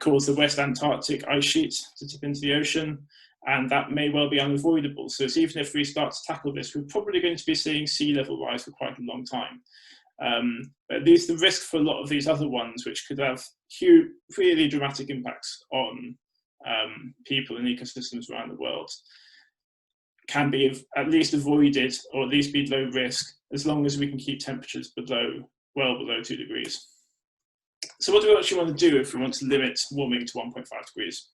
cause the West Antarctic ice sheet to tip into the ocean, and that may well be unavoidable. So it's even if we start to tackle this, we're probably going to be seeing sea level rise for quite a long time. But at least the risk for a lot of these other ones, which could have huge, really dramatic impacts on people and ecosystems around the world, can be at least avoided, or at least be low risk, as long as we can keep temperatures well below 2 degrees. So what do we actually want to do if we want to limit warming to 1.5 degrees?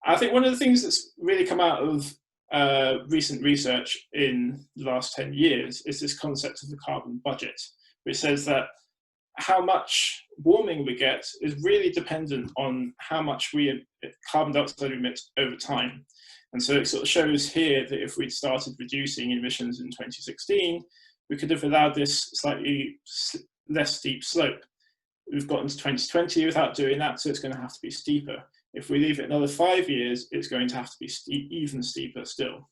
I think one of the things that's really come out of recent research in the last 10 years is this concept of the carbon budget, which says that how much warming we get is really dependent on how much carbon dioxide we emit over time. And so it sort of shows here that if we'd started reducing emissions in 2016, we could have allowed this slightly less steep slope. We've gotten to 2020 without doing that, so it's going to have to be steeper. If we leave it another 5 years, it's going to have to be even steeper still.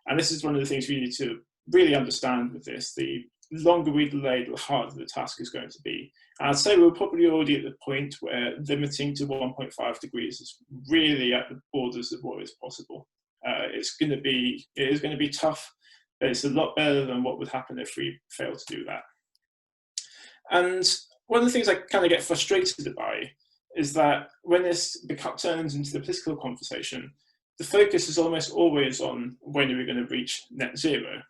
And this is one of the things we need to really understand with this. The longer we delay, the harder the task is going to be. And I'd say we're probably already at the point where limiting to 1.5 degrees is really at the borders of what is possible. It is going to be tough, but it's a lot better than what would happen if we fail to do that. And one of the things I kind of get frustrated by is that when this turns into the political conversation, the focus is almost always on when are we going to reach net zero.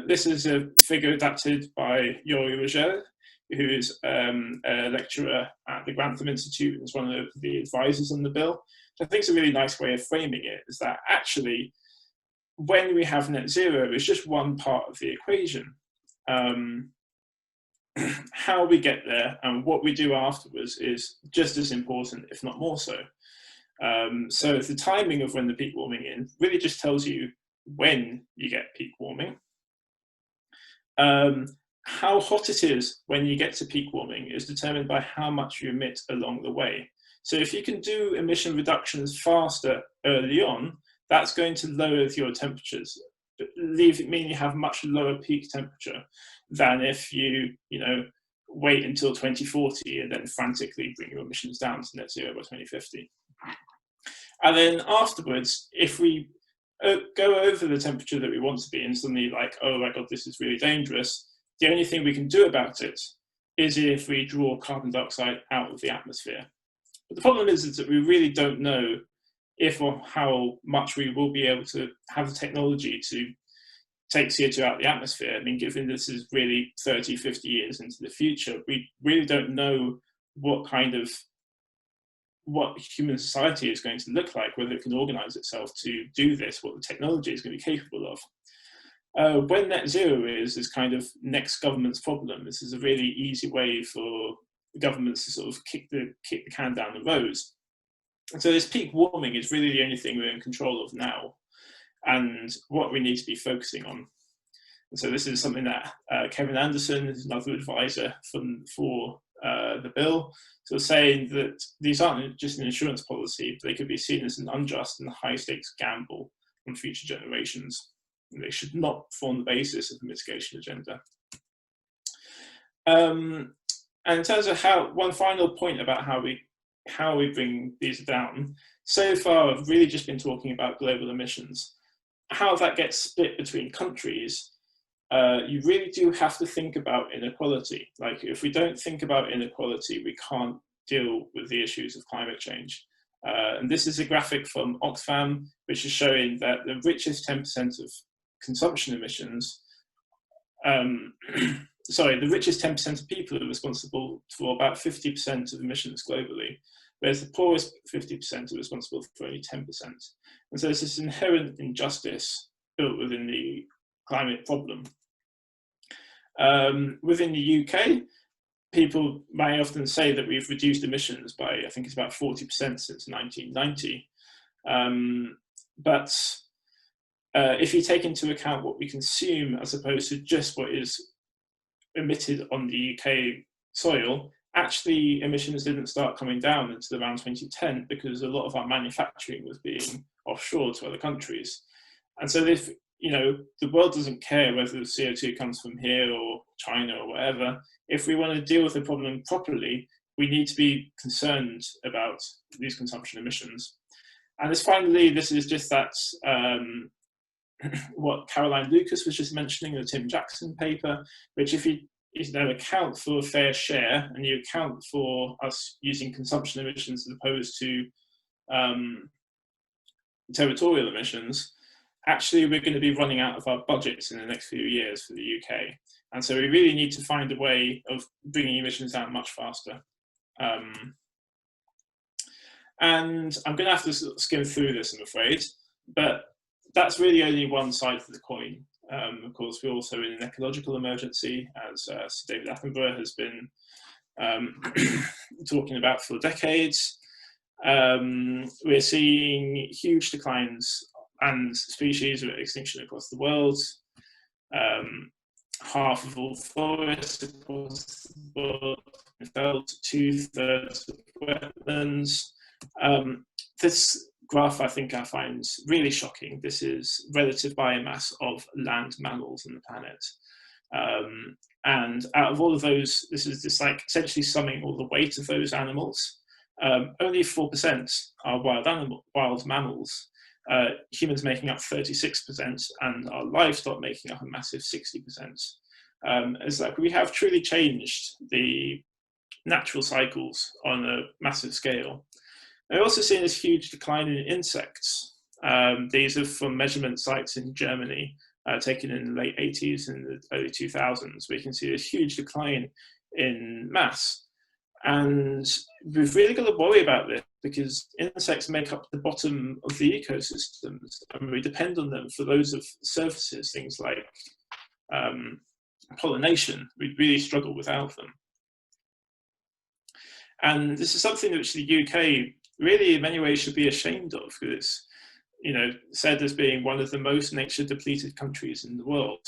This is a figure adapted by Yuri Rogel, who is a lecturer at the Grantham Institute and is one of the advisors on the bill. I think it's a really nice way of framing it, is that actually when we have net zero, it's just one part of the equation. How we get there and what we do afterwards is just as important, if not more so. So the timing of when the peak warming in really just tells you when you get peak warming. How hot it is when you get to peak warming is determined by how much you emit along the way. So if you can do emission reductions faster early on, that's going to lower your temperatures, meaning you have much lower peak temperature than if you wait until 2040 and then frantically bring your emissions down to net zero by 2050. And then afterwards, if we go over the temperature that we want to be and suddenly like, oh my God, this is really dangerous, the only thing we can do about it is if we draw carbon dioxide out of the atmosphere. But the problem is that we really don't know if or how much we will be able to have the technology to take CO2 out of the atmosphere. I mean, given this is really 30, 50 years into the future, we really don't know what human society is going to look like, whether it can organize itself to do this, what the technology is going to be capable of. When net zero is kind of next government's problem. This is a really easy way for governments to sort of kick the can down the road. And so this peak warming is really the only thing we're in control of now, and what we need to be focusing on. And so this is something that Kevin Anderson is another advisor for the bill, so saying that these aren't just an insurance policy, but they could be seen as an unjust and high stakes gamble on future generations. And they should not form the basis of the mitigation agenda. And in terms of one final point about how we bring these down, so far I've really just been talking about global emissions. How that gets split between countries, you really do have to think about inequality. Like, if we don't think about inequality, we can't deal with the issues of climate change. And this is a graphic from Oxfam, which is showing that the richest 10% of consumption emissions, the richest 10% of people are responsible for about 50% of emissions globally, whereas the poorest 50% are responsible for only 10%. And so there's this inherent injustice built within the climate problem. Within the UK, people may often say that we've reduced emissions by, I think it's about 40% since 1990. But if you take into account what we consume as opposed to just what is emitted on the UK soil, actually emissions didn't start coming down until around 2010 because a lot of our manufacturing was being offshore to other countries. And so you know, the world doesn't care whether the CO2 comes from here or China or whatever. If we want to deal with the problem properly, we need to be concerned about these consumption emissions. And finally, this is just that what Caroline Lucas was just mentioning in the Tim Jackson paper, which if you account for a fair share and you account for us using consumption emissions as opposed to territorial emissions, actually we're going to be running out of our budgets in the next few years for the UK. And so we really need to find a way of bringing emissions down much faster. And I'm going to have to skim through this, I'm afraid, but that's really only one side of the coin. Of course, we're also in an ecological emergency, as Sir David Attenborough has been talking about for decades. We're seeing huge declines and species of extinction across the world. Half of all forests across the world are felled, 2/3 of wetlands. This graph I think I find really shocking. This is relative biomass of land mammals on the planet. And out of all of those, this is just like essentially summing all the weight of those animals. Only 4% are wild mammals. Humans making up 36%, and our livestock making up a massive 60%. It's like we have truly changed the natural cycles on a massive scale. We're also seeing this huge decline in insects. These are from measurement sites in Germany, taken in the late 80s and the early 2000s. We can see this huge decline in mass. And we've really got to worry about this because insects make up the bottom of the ecosystems, and we depend on them for loads of services, things like pollination. We really struggle without them. And this is something which the UK really in many ways should be ashamed of, because it's, you know, said as being one of the most nature depleted countries in the world,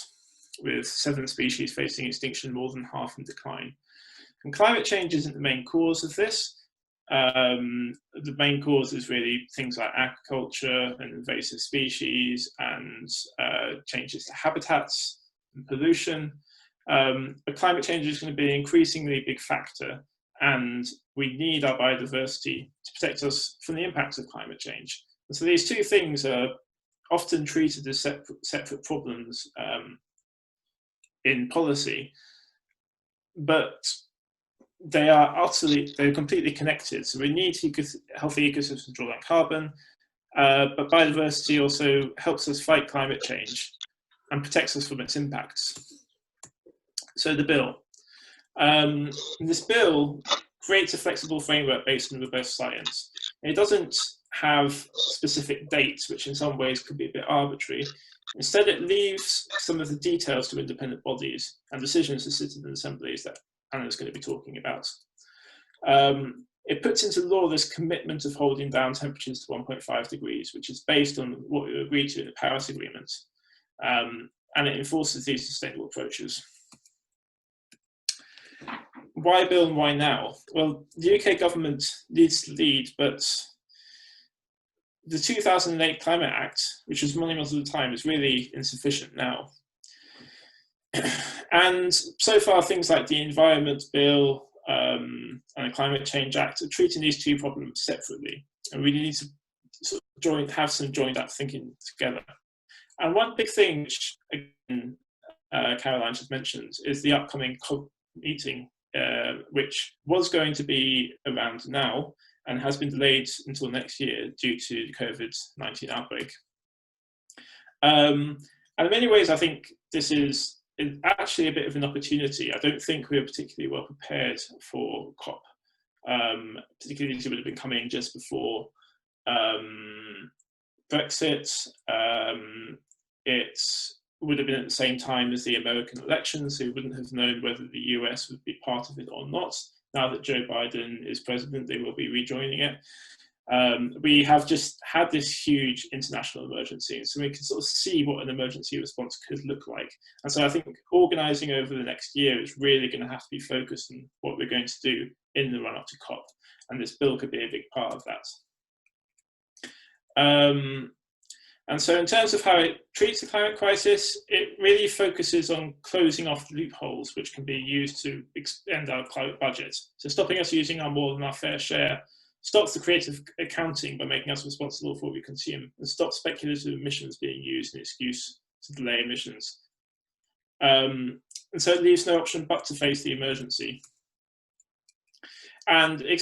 with 7 species facing extinction, more than half in decline. And climate change isn't the main cause of this. The main cause is really things like agriculture and invasive species and changes to habitats and pollution. But climate change is going to be an increasingly big factor, and we need our biodiversity to protect us from the impacts of climate change. And so these two things are often treated as separate problems in policy, but they're completely connected. So we need healthy ecosystems to draw down carbon, but biodiversity also helps us fight climate change and protects us from its impacts. So the bill. This bill creates a flexible framework based on robust science. It doesn't have specific dates, which in some ways could be a bit arbitrary. Instead, it leaves some of the details to independent bodies and decisions to citizen assemblies that Anna's going to be talking about. It puts into law this commitment of holding down temperatures to 1.5 degrees, which is based on what we agreed to in the Paris Agreement. And it enforces these sustainable approaches. Why bill and why now? Well, the UK government needs to lead, but the 2008 Climate Act, which was monumental at the time, is really insufficient now. And so far, things like the Environment Bill and the Climate Change Act are treating these two problems separately, and we need to sort of have some joined up thinking together. And one big thing, which again, Caroline just mentioned, is the upcoming COP meeting, which was going to be around now and has been delayed until next year due to the COVID-19 outbreak. And in many ways, I think this is actually a bit of an opportunity. I don't think we were particularly well prepared for COP, particularly as it would have been coming just before Brexit. It would have been at the same time as the American elections, so we wouldn't have known whether the US would be part of it or not. Now that Joe Biden is president, they will be rejoining it. We have just had this huge international emergency, so we can sort of see what an emergency response could look like. And so I think organising over the next year is really going to have to be focused on what we're going to do in the run-up to COP, and this bill could be a big part of that. And so in terms of how it treats the climate crisis, it really focuses on closing off loopholes which can be used to extend our climate budget. So stopping us using our more than our fair share stops the creative accounting by making us responsible for what we consume, and stops speculative emissions being used as an excuse to delay emissions. And so it leaves no option but to face the emergency. And it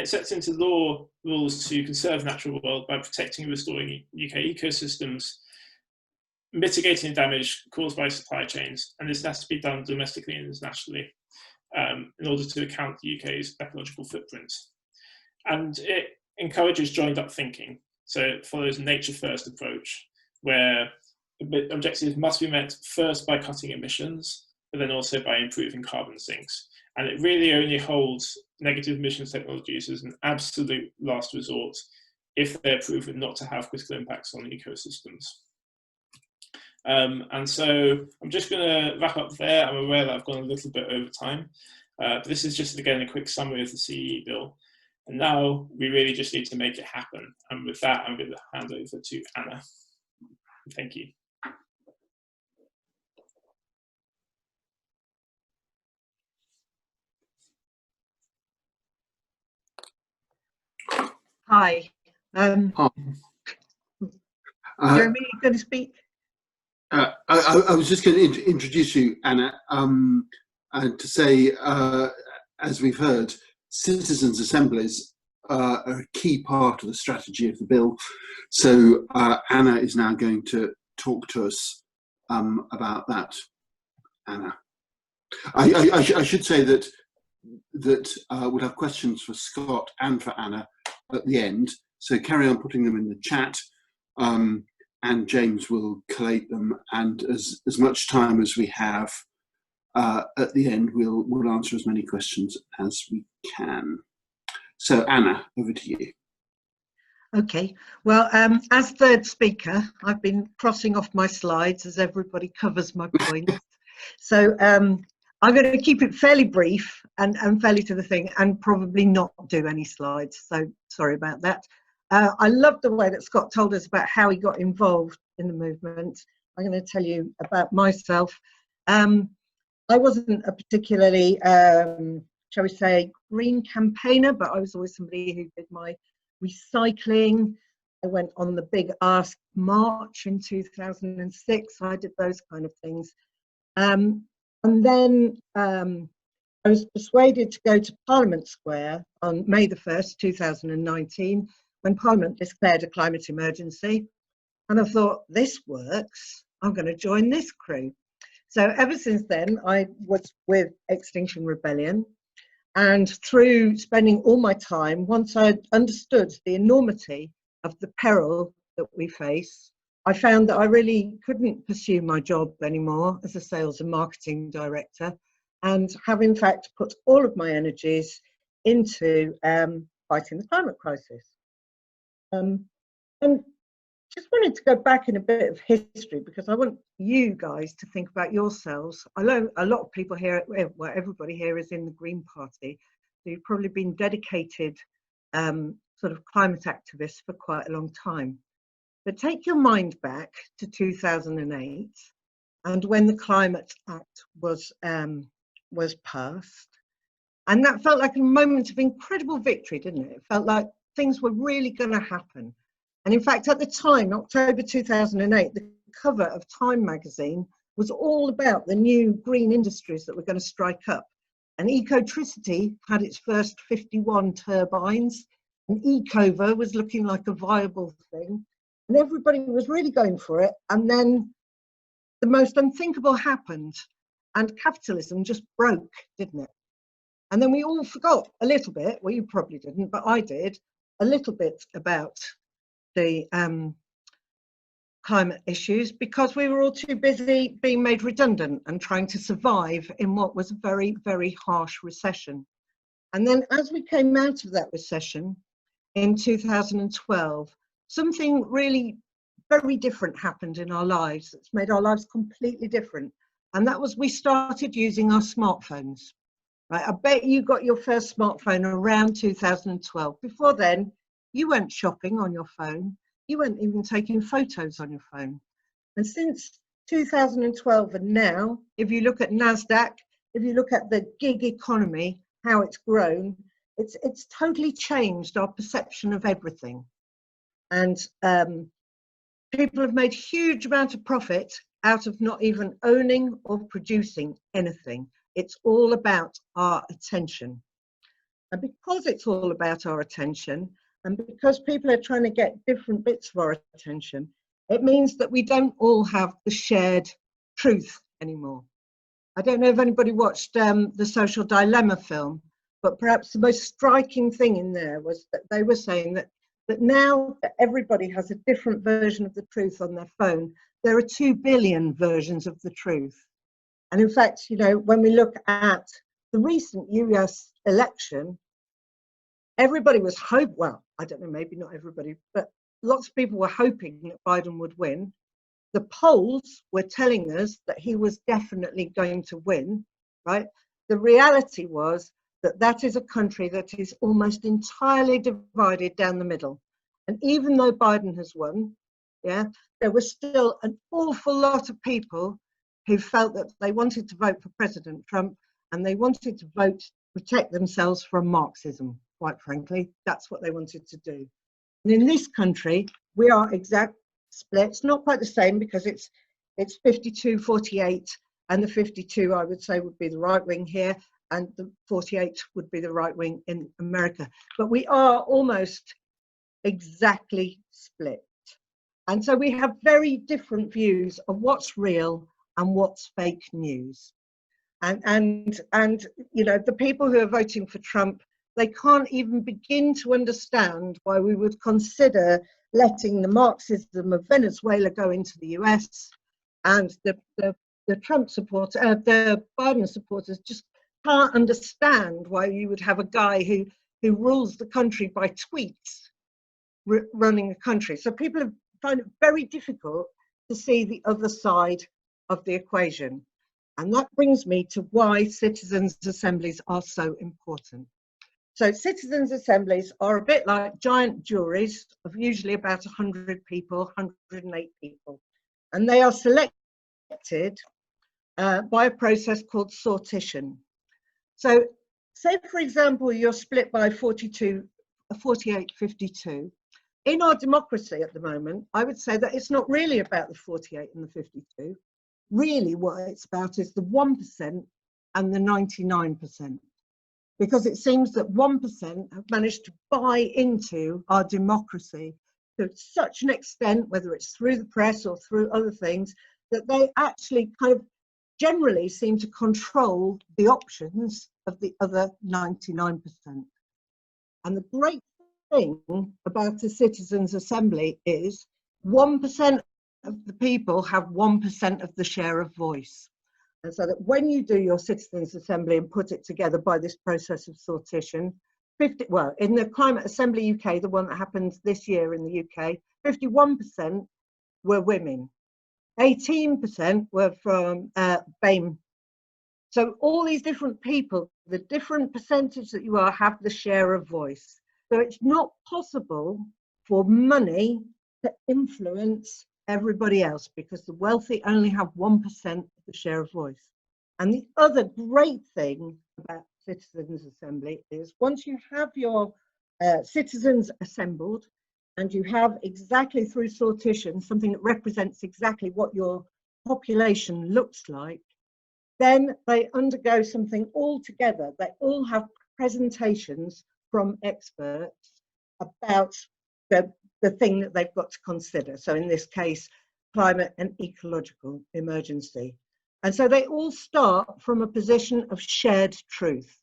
sets into law rules to conserve the natural world by protecting and restoring UK ecosystems, mitigating the damage caused by supply chains, and this has to be done domestically and internationally in order to account the UK's ecological footprint. And it encourages joined up thinking. So it follows a nature first approach, where objectives must be met first by cutting emissions, but then also by improving carbon sinks. And it really only holds negative emissions technologies as an absolute last resort if they're proven not to have critical impacts on ecosystems. And so I'm just going to wrap up there. I'm aware that I've gone a little bit over time, but this is just, again, a quick summary of the CEE bill. And now we really just need to make it happen. And with that, I'm going to hand over to Anna. Thank you. Hi. Hi. Jeremy, you going to speak? I was just going to introduce you, Anna, and to say, as we've heard, citizens' assemblies are a key part of the strategy of the bill. So Anna is now going to talk to us about that. Anna, I should say that we'll have questions for Scott and for Anna at the end. So carry on putting them in the chat, and James will collate them. And as much time as we have at the end, we'll answer as many questions as we can. So Anna, over to you. Okay. Well, as third speaker, I've been crossing off my slides as everybody covers my points. So I'm going to keep it fairly brief and fairly to the thing, and probably not do any slides. So sorry about that. I love the way that Scott told us about how he got involved in the movement. I'm going to tell you about myself. I wasn't a particularly, shall we say, green campaigner, but I was always somebody who did my recycling. I went on the Big Ask March in 2006. I did those kind of things. And then I was persuaded to go to Parliament Square on May the 1st, 2019, when Parliament declared a climate emergency. And I thought, this works. I'm going to join this crew. So ever since then, I was with Extinction Rebellion. And through spending all my time, once I understood the enormity of the peril that we face, I found that I really couldn't pursue my job anymore as a sales and marketing director, and have in fact put all of my energies into fighting the climate crisis. And just wanted to go back in a bit of history, because I want you guys to think about yourselves. I know a lot of people here, well, everybody here is in the Green Party, so you've probably been dedicated sort of climate activists for quite a long time. But take your mind back to 2008, and when the Climate Act was passed, and that felt like a moment of incredible victory, didn't it? It felt like things were really going to happen. And in fact, at the time, October 2008, the cover of Time magazine was all about the new green industries that were going to strike up. And Ecotricity had its first 51 turbines, and Ecover was looking like a viable thing. And everybody was really going for it. And then the most unthinkable happened, and capitalism just broke, didn't it? And then we all forgot a little bit, well, you probably didn't, but I did, a little bit about the climate issues, because we were all too busy being made redundant and trying to survive in what was a very, very harsh recession. And then as we came out of that recession in 2012, something really very different happened in our lives. It's made our lives completely different. And that was, we started using our smartphones. Right? I bet you got your first smartphone around 2012. Before then, you went shopping on your phone. you weren't even taking photos on your phone. And since 2012 and now, if you look at NASDAQ, if you look at the gig economy, how it's grown, it's totally changed our perception of everything. And people have made huge amount of profit out of not even owning or producing anything. It's all about our attention. And because it's all about our attention, and because people are trying to get different bits of our attention, it means that we don't all have the shared truth anymore. I don't know if anybody watched the Social Dilemma film, but perhaps the most striking thing in there was that they were saying that now that everybody has a different version of the truth on their phone, there are 2 billion versions of the truth. And in fact, you know, when we look at the recent US election, everybody was hoping, well, I don't know, maybe not everybody, but lots of people were hoping that Biden would win. The polls were telling us that he was definitely going to win, right? The reality was that that is a country that is almost entirely divided down the middle. And even though Biden has won, yeah, there was still an awful lot of people who felt that they wanted to vote for President Trump and they wanted to vote to protect themselves from Marxism, quite frankly. That's what they wanted to do. And in this country, we are exact splits, not quite the same because it's 52-48, and the 52 I would say would be the right wing here, and the 48 would be the right wing in America. But we are almost exactly split. And so we have very different views of what's real and what's fake news. And you know, the people who are voting for Trump, they can't even begin to understand why we would consider letting the Marxism of Venezuela go into the US, and the Trump supporter, the Biden supporters just can't understand why you would have a guy who rules the country by tweets running the country. So people find it very difficult to see the other side of the equation. And that brings me to why citizens' assemblies are so important. So citizens' assemblies are a bit like giant juries of usually about 100 people, 108 people. And they are selected by a process called sortition. So say, for example, you're split by 48-52. In our democracy at the moment, I would say that it's not really about the 48 and the 52. Really what it's about is the 1% and the 99%. Because it seems that 1% have managed to buy into our democracy to such an extent, whether it's through the press or through other things, that they actually kind of generally seem to control the options of the other 99%. And the great thing about the Citizens' Assembly is 1% of the people have 1% of the share of voice. And so that when you do your Citizens' Assembly and put it together by this process of sortition, in the Climate Assembly UK, the one that happened this year in the UK, 51% were women, 18% were from BAME. So all these different people, the different percentage that you are, have the share of voice. So it's not possible for money to influence everybody else because the wealthy only have 1% of the share of voice. And the other great thing about Citizens' Assembly is once you have your citizens assembled and you have exactly through sortition something that represents exactly what your population looks like, then they undergo something all together. They all have presentations from experts about the thing that they've got to consider. So in this case, climate and ecological emergency. And so they all start from a position of shared truth.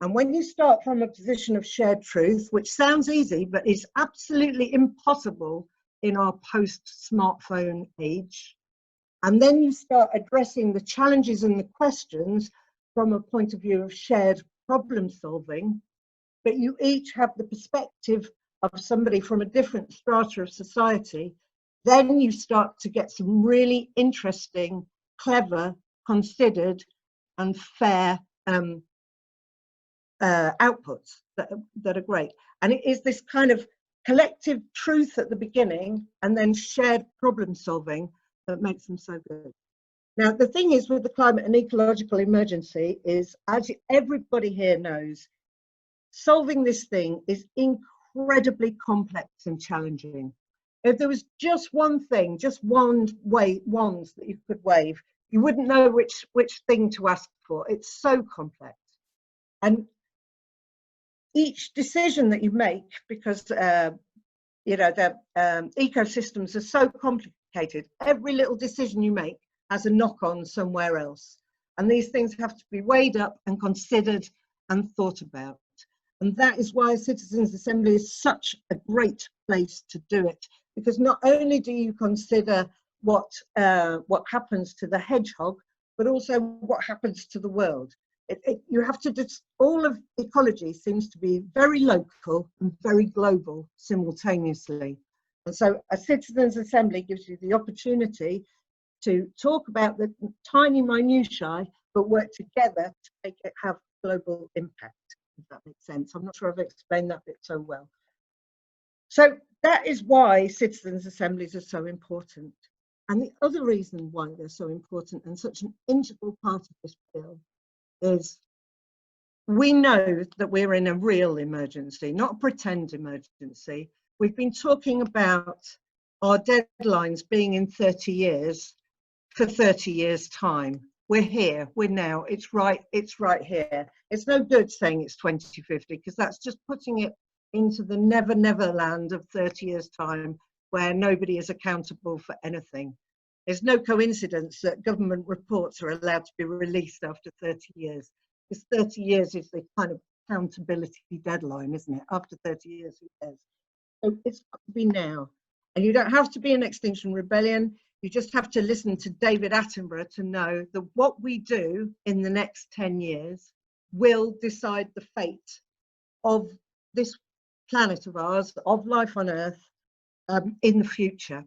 And when you start from a position of shared truth, which sounds easy, but is absolutely impossible in our post-smartphone age, and then you start addressing the challenges and the questions from a point of view of shared problem solving, but you each have the perspective of somebody from a different strata of society, then you start to get some really interesting, clever, considered and fair outputs that are great. And it is this kind of collective truth at the beginning and then shared problem solving that makes them so good. Now, the thing is with the climate and ecological emergency is, as everybody here knows, solving this thing is incredibly complex and challenging. If there was just one thing, just wands that you could wave, you wouldn't know which thing to ask for. It's so complex. And each decision that you make, because you know, the ecosystems are so complicated, every little decision you make has a knock-on somewhere else. And these things have to be weighed up and considered and thought about. And that is why a citizens' assembly is such a great place to do it, because not only do you consider what happens to the hedgehog, but also what happens to the world. You have to just, all of ecology seems to be very local and very global simultaneously. And so a citizens' assembly gives you the opportunity to talk about the tiny minutiae, but work together to make it have global impact, if that makes sense. I'm not sure I've explained that bit so well. So that is why citizens' assemblies are so important. And the other reason why they're so important and such an integral part of this bill is we know that we're in a real emergency, not a pretend emergency. We've been talking about our deadlines being in 30 years for 30 years' time. We're here, we're now, it's right here. It's no good saying it's 2050, because that's just putting it into the never, never land of 30 years' time where nobody is accountable for anything. There's no coincidence that government reports are allowed to be released after 30 years. Because 30 years is the kind of accountability deadline, isn't it? After 30 years, who cares? So it's got to be now. And you don't have to be an Extinction Rebellion. You just have to listen to David Attenborough to know that what we do in the next 10 years will decide the fate of this planet of ours, of life on Earth, in the future.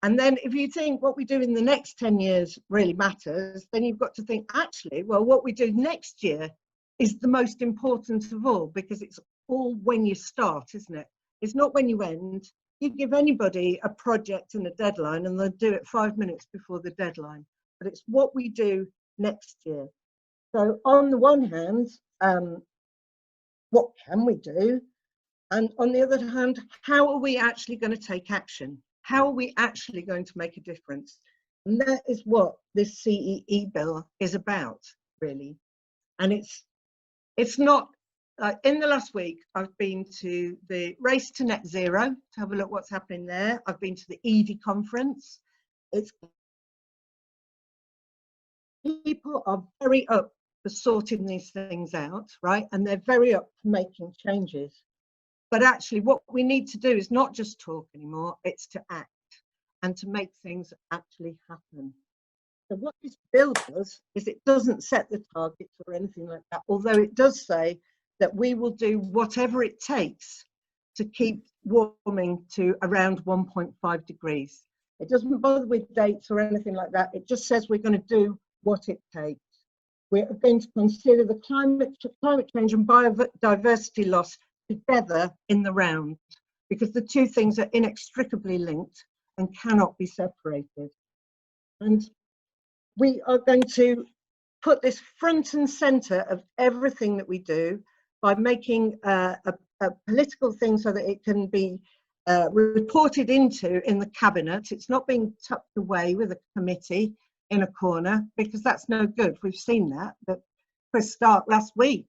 And then if you think what we do in the next 10 years really matters, then you've got to think, actually, well, what we do next year is the most important of all, because it's all when you start, isn't it? It's not when you end. You give anybody a project and a deadline and they'll do it 5 minutes before the deadline, but it's what we do next year. So on the one hand, what can we do? And on the other hand, how are we actually going to take action? How are we actually going to make a difference? And that is what this CEE bill is about, really. And it's not, in the last week, I've been to the Race to Net Zero to have a look what's happening there. I've been to the ED conference. People are very up for sorting these things out, right? And they're very up for making changes. But actually what we need to do is not just talk anymore, it's to act and to make things actually happen. So what this bill does is it doesn't set the targets or anything like that, although it does say that we will do whatever it takes to keep warming to around 1.5 degrees. It doesn't bother with dates or anything like that. It just says we're going to do what it takes. We're going to consider the climate change and biodiversity loss together in the round, because the two things are inextricably linked and cannot be separated. And we are going to put this front and center of everything that we do by making a political thing so that it can be reported into in the cabinet. It's not being tucked away with a committee in a corner, because that's no good. We've seen that. But Chris Stark last week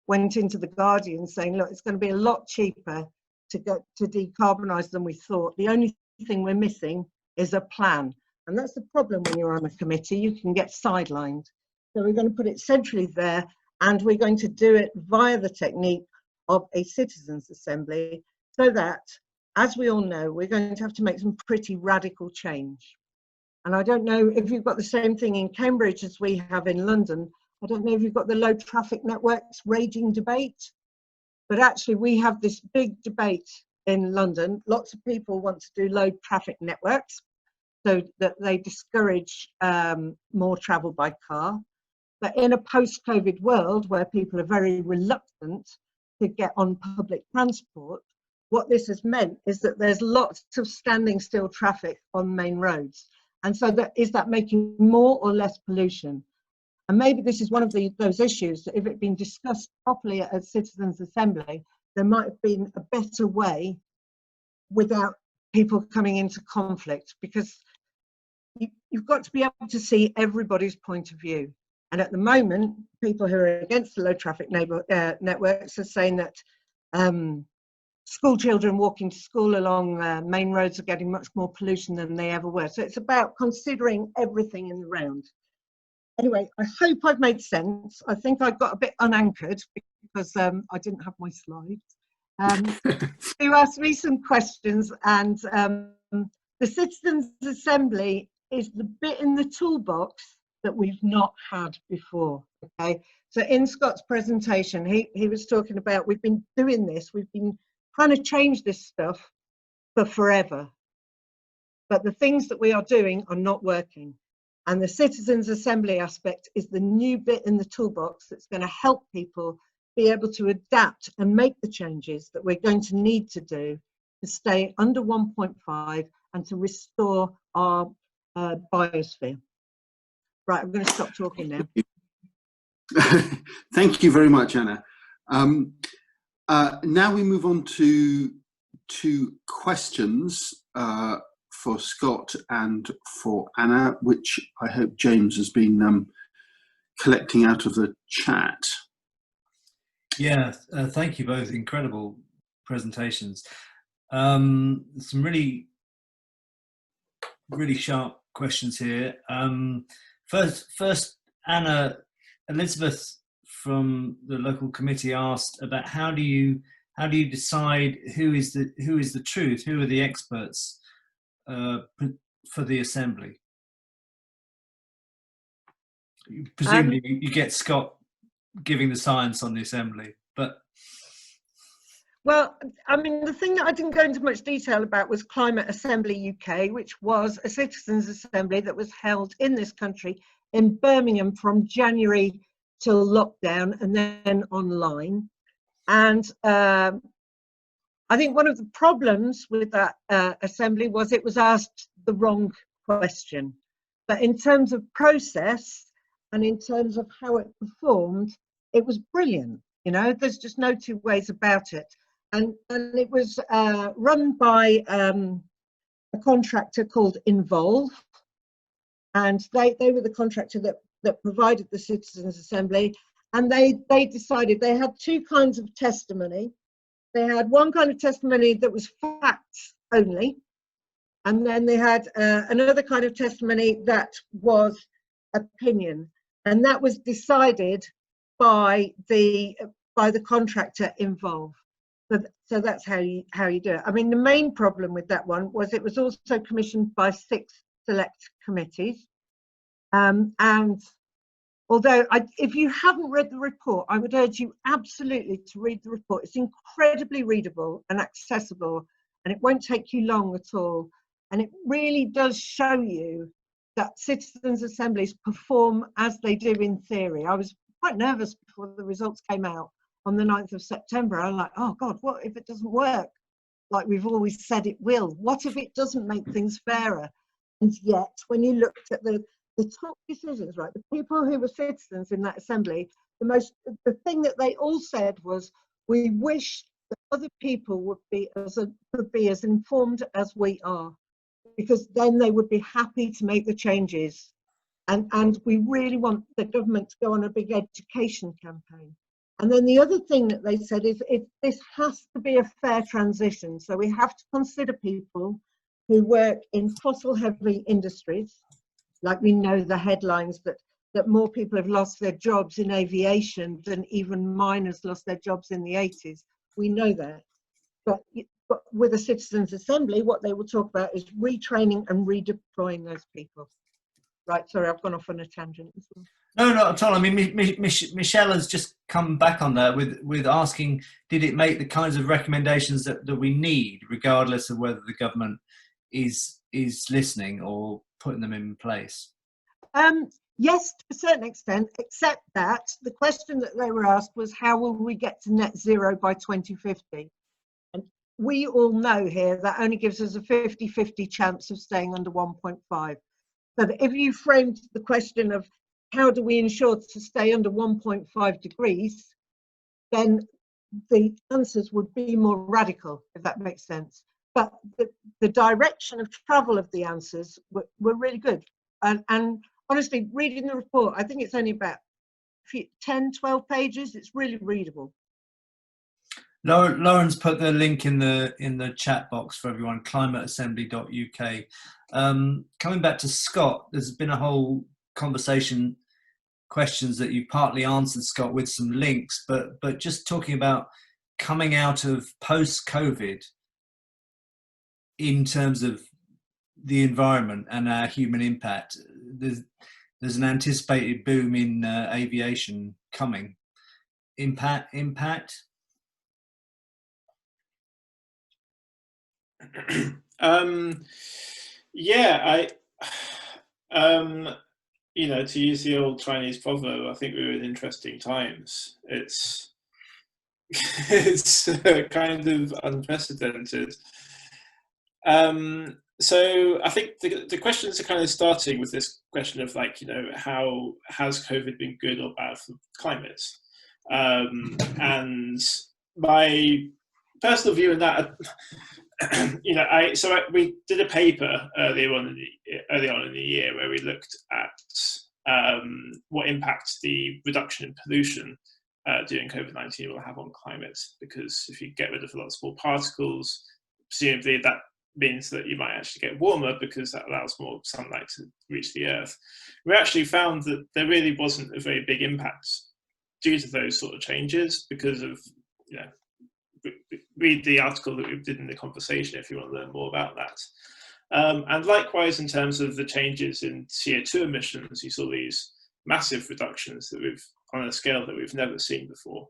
went into the Guardian saying, look, it's going to be a lot cheaper to decarbonise than we thought. The only thing we're missing is a plan. And that's the problem when you're on a committee, you can get sidelined. So we're going to put it centrally there, and we're going to do it via the technique of a citizens' assembly, so that, as we all know, we're going to have to make some pretty radical change. And I don't know if you've got the same thing in Cambridge as we have in London. I don't know if you've got the low traffic networks raging debate, but actually we have this big debate in London. Lots of people want to do low traffic networks so that they discourage more travel by car. But in a post-COVID world where people are very reluctant to get on public transport, what this has meant is that there's lots of standing still traffic on main roads. And so is that making more or less pollution? And maybe this is one of those issues that if it had been discussed properly at Citizens' Assembly, there might have been a better way without people coming into conflict, because you've got to be able to see everybody's point of view. And at the moment, people who are against the low traffic networks are saying that school children walking to school along main roads are getting much more pollution than they ever were. So it's about considering everything in the round. Anyway, I hope I've made sense. I think I got a bit unanchored because I didn't have my slides. You asked me some questions, and the Citizens' Assembly is the bit in the toolbox that we've not had before. Okay, so in Scott's presentation, he was talking about we've been doing this, we've been trying to change this stuff for forever, but the things that we are doing are not working. And the Citizens' Assembly aspect is the new bit in the toolbox that's going to help people be able to adapt and make the changes that we're going to need to do to stay under 1.5 and to restore our biosphere. Right, I'm going to stop talking now. Thank you very much, Anna. Now we move on to questions for Scott and for Anna, which I hope James has been collecting out of the chat. Yeah, thank you both. Incredible presentations. Some really sharp questions here. First, Anna, Elizabeth from the local committee asked about how do you decide who is the truth, who are the experts for the assembly? Presumably you get Scott giving the science on the assembly, but well, I mean, the thing that I didn't go into much detail about was Climate Assembly UK, which was a citizens' assembly that was held in this country in Birmingham from January till lockdown and then online. And I think one of the problems with that assembly was it was asked the wrong question. But in terms of process and in terms of how it performed, it was brilliant. You know, there's just no two ways about it. And it was run by a contractor called Involve, and they were the contractor that provided the Citizens' Assembly. And they decided they had two kinds of testimony. They had one kind of testimony that was facts only, and then they had another kind of testimony that was opinion, and that was decided by the contractor Involve. So that's how you do it. I mean, the main problem with that one was it was also commissioned by 6 select committees. And although if you haven't read the report, I would urge you absolutely to read the report. It's incredibly readable and accessible, and it won't take you long at all. And it really does show you that citizens' assemblies perform as they do in theory. I was quite nervous before the results came out on the 9th of September. I'm like, oh God, what if it doesn't work like we've always said it will? What if it doesn't make things fairer? And yet, when you looked at the top decisions, right, the people who were citizens in that assembly, the thing that they all said was, we wish that other people would be as informed as we are, because then they would be happy to make the changes. And we really want the government to go on a big education campaign. And then the other thing that they said is this has to be a fair transition. So we have to consider people who work in fossil heavy industries. Like we know the headlines that more people have lost their jobs in aviation than even miners lost their jobs in the 80s. We know that. But with a citizens' assembly, what they will talk about is retraining and redeploying those people. Right, sorry, I've gone off on a tangent as well. No, not at all. I mean, Michelle has just come back on that with asking, did it make the kinds of recommendations that we need, regardless of whether the government is listening or putting them in place? Yes, to a certain extent, except that the question that they were asked was, how will we get to net zero by 2050? And we all know here that only gives us a 50-50 chance of staying under 1.5. So that if you framed the question of how do we ensure to stay under 1.5 degrees, then the answers would be more radical, if that makes sense. But the direction of travel of the answers were really good. And honestly, reading the report, I think it's only about 10, 12 pages. It's really readable. Lauren's put the link in the chat box for everyone, climateassembly.uk. Coming back to Scott, there's been a whole conversation, questions that you partly answered, Scott, with some links, but just talking about coming out of post-COVID in terms of the environment and our human impact. There's an anticipated boom in aviation coming. Impact? Yeah, you know, to use the old Chinese proverb, I think we're in interesting times. It's kind of unprecedented. So I think the questions are kind of starting with this question of, like, you know, how has COVID been good or bad for climate? And my personal view on that, you know, we did a paper early on in the year where we looked at what impact the reduction in pollution during COVID-19 will have on climate. Because if you get rid of a lot of small particles, presumably that means that you might actually get warmer, because that allows more sunlight to reach the earth. We actually found that there really wasn't a very big impact due to those sort of changes, because of, you know, read the article that we did in the conversation if you want to learn more about that. And likewise, in terms of the changes in CO2 emissions, you saw these massive reductions that on a scale that we've never seen before.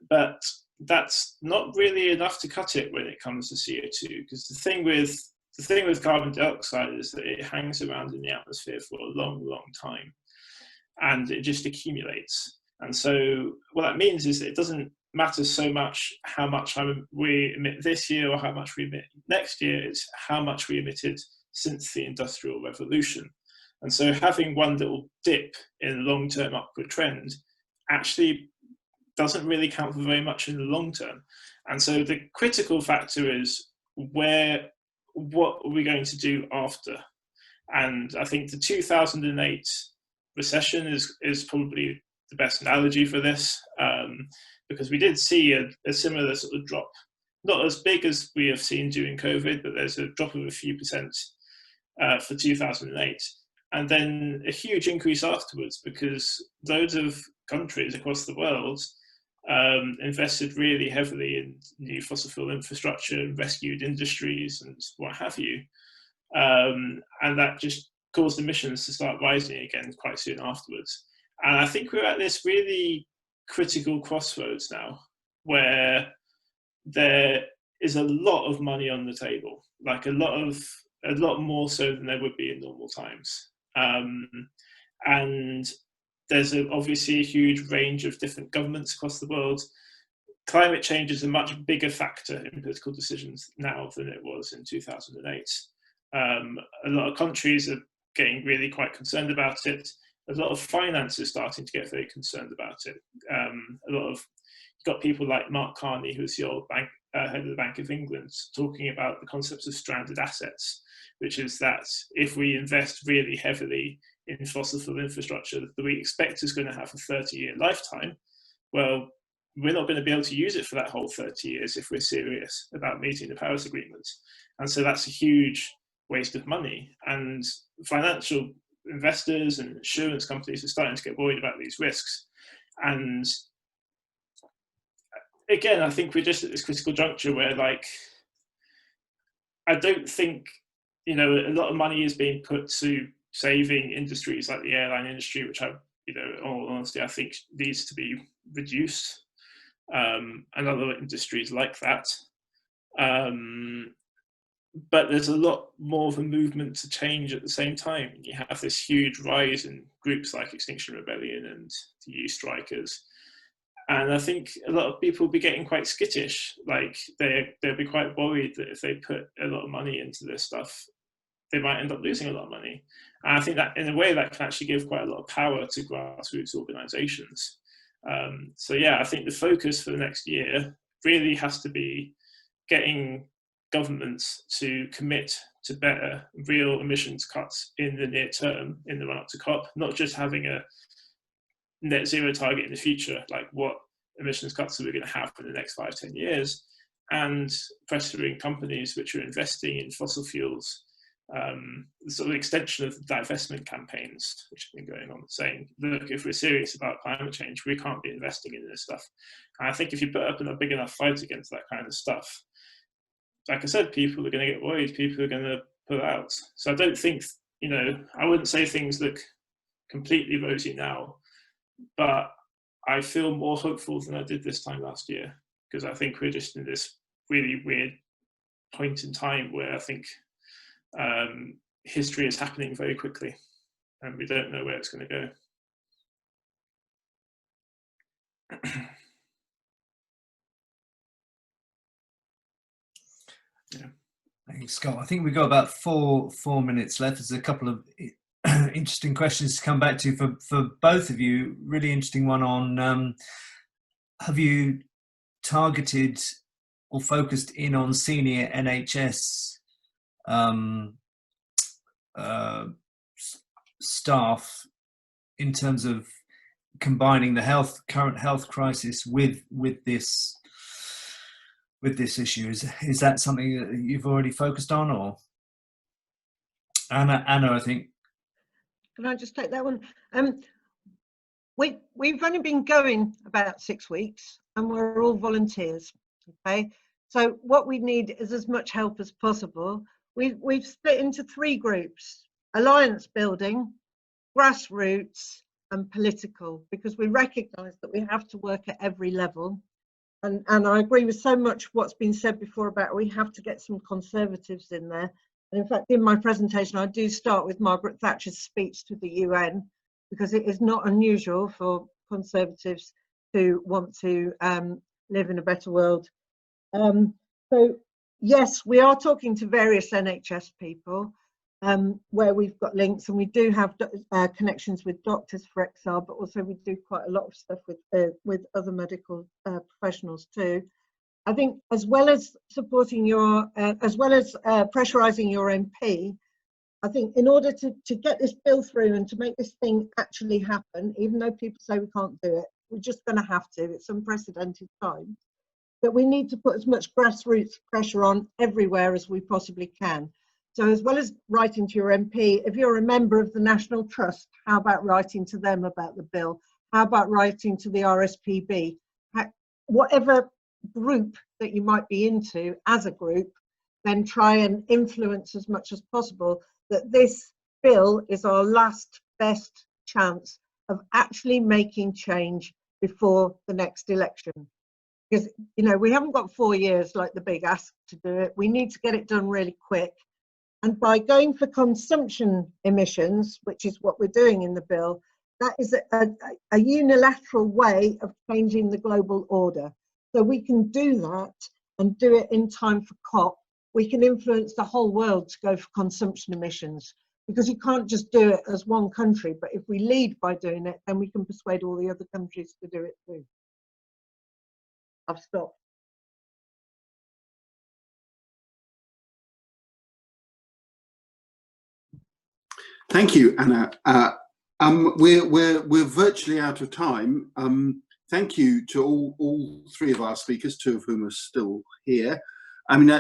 But that's not really enough to cut it when it comes to CO2, because the thing with carbon dioxide is that it hangs around in the atmosphere for a long, long time, and it just accumulates. And so what that means is that it doesn't matter so much how much we emit this year or how much we emit next year. It's how much we emitted since the Industrial Revolution. And so having one little dip in a long-term upward trend actually doesn't really count for very much in the long term. And so the critical factor is what are we going to do after? And I think the 2008 recession is probably the best analogy for this, because we did see a similar sort of drop, not as big as we have seen during COVID, but there's a drop of a few percent for 2008. And then a huge increase afterwards, because loads of countries across the world invested really heavily in new fossil fuel infrastructure, rescued industries and what have you. And that just caused emissions to start rising again quite soon afterwards. And I think we're at this really critical crossroads now, where there is a lot of money on the table, like a lot more so than there would be in normal times. And there's obviously a huge range of different governments across the world. Climate change is a much bigger factor in political decisions now than it was in 2008. A lot of countries are getting really quite concerned about it. A lot of finance is starting to get very concerned about it. You've got people like Mark Carney, who's the old head of the Bank of England, talking about the concepts of stranded assets, which is that if we invest really heavily in fossil fuel infrastructure that we expect is going to have a 30-year lifetime, well, we're not going to be able to use it for that whole 30 years if we're serious about meeting the Paris Agreement. And so that's a huge waste of money. And financial investors and insurance companies are starting to get worried about these risks. And again, I think we're just at this critical juncture where, like, I don't think, you know, a lot of money is being put to saving industries like the airline industry, which in all honesty, I think needs to be reduced, and other industries like that. But there's a lot more of a movement to change at the same time. You have this huge rise in groups like Extinction Rebellion and the EU strikers. And I think a lot of people will be getting quite skittish. Like they'll be quite worried that if they put a lot of money into this stuff, they might end up losing a lot of money. And I think that in a way that can actually give quite a lot of power to grassroots organizations. So yeah, I think the focus for the next year really has to be getting governments to commit to better real emissions cuts in the near term, in the run up to COP, not just having a net zero target in the future, like what emissions cuts are we going to have in the next 5-10 years, and pressuring companies which are investing in fossil fuels, sort of extension of the divestment campaigns which have been going on, saying, look, if we're serious about climate change, we can't be investing in this stuff. And I think if you put up a big enough fight against that kind of stuff, like I said, people are going to get worried, people are going to pull out. So I don't think, I wouldn't say things look completely rosy now, but I feel more hopeful than I did this time last year, because I think we're just in this really weird point in time where I think history is happening very quickly and we don't know where it's going to go. Yeah. Thanks, Scott. I think we've got about four minutes left. There's a couple of interesting questions to come back to for both of you. Really interesting one on have you targeted or focused in on senior NHS staff in terms of combining the current health crisis with this issue? Is that something that you've already focused on, or Anna? I think. Can I just take that one? We've only been going about 6 weeks, and we're all volunteers. Okay, so what we need is as much help as possible. We've split into 3 groups: alliance building, grassroots, and political, because we recognise that we have to work at every level. And I agree with so much what's been said before about we have to get some conservatives in there. And in fact, in my presentation, I do start with Margaret Thatcher's speech to the UN, because it is not unusual for conservatives to want to live in a better world. So yes, we are talking to various NHS people where we've got links, and we do have connections with doctors, for example, but also we do quite a lot of stuff with other medical professionals too. I think as well as supporting your, as well as pressurising your MP, I think in order to get this bill through and to make this thing actually happen, even though people say we can't do it, we're just going to have to. It's unprecedented times. That we need to put as much grassroots pressure on everywhere as we possibly can. So as well as writing to your MP, if you're a member of the National Trust, how about writing to them about the bill? How about writing to the RSPB? Whatever group that you might be into as a group, then try and influence as much as possible that this bill is our last best chance of actually making change before the next election. Because, we haven't got 4 years like the big ask to do it. We need to get it done really quick. And by going for consumption emissions, which is what we're doing in the bill, that is a unilateral way of changing the global order. So we can do that and do it in time for COP. We can influence the whole world to go for consumption emissions, because you can't just do it as one country. But if we lead by doing it, then we can persuade all the other countries to do it too. I've stopped. Thank you, Anna. We're virtually out of time. Thank you to all 3 of our speakers, 2 of whom are still here. I mean,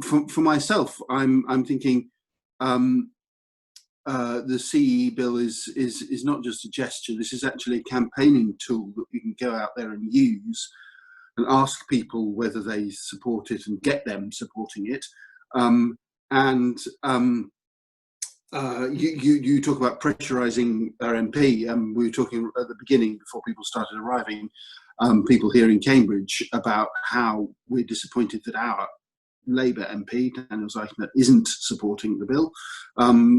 for myself, I'm thinking the CE bill is not just a gesture. This is actually a campaigning tool that we can go out there and use and ask people whether they support it and get them supporting it. You talk about pressurising our MP. We were talking at the beginning, before people started arriving, people here in Cambridge, about how we're disappointed that our Labour MP, Daniel Zeichner, isn't supporting the bill.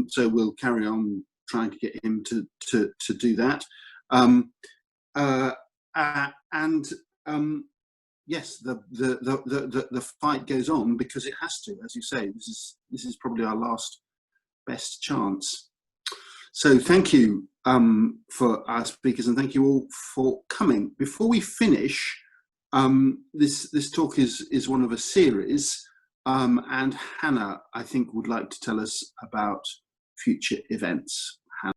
So we'll carry on trying to get him to do that. yes, the fight goes on because it has to. As you say, this is probably our last best chance. So thank you for our speakers, and thank you all for coming. Before we finish, this talk is one of a series, and Hannah, I think, would like to tell us about future events.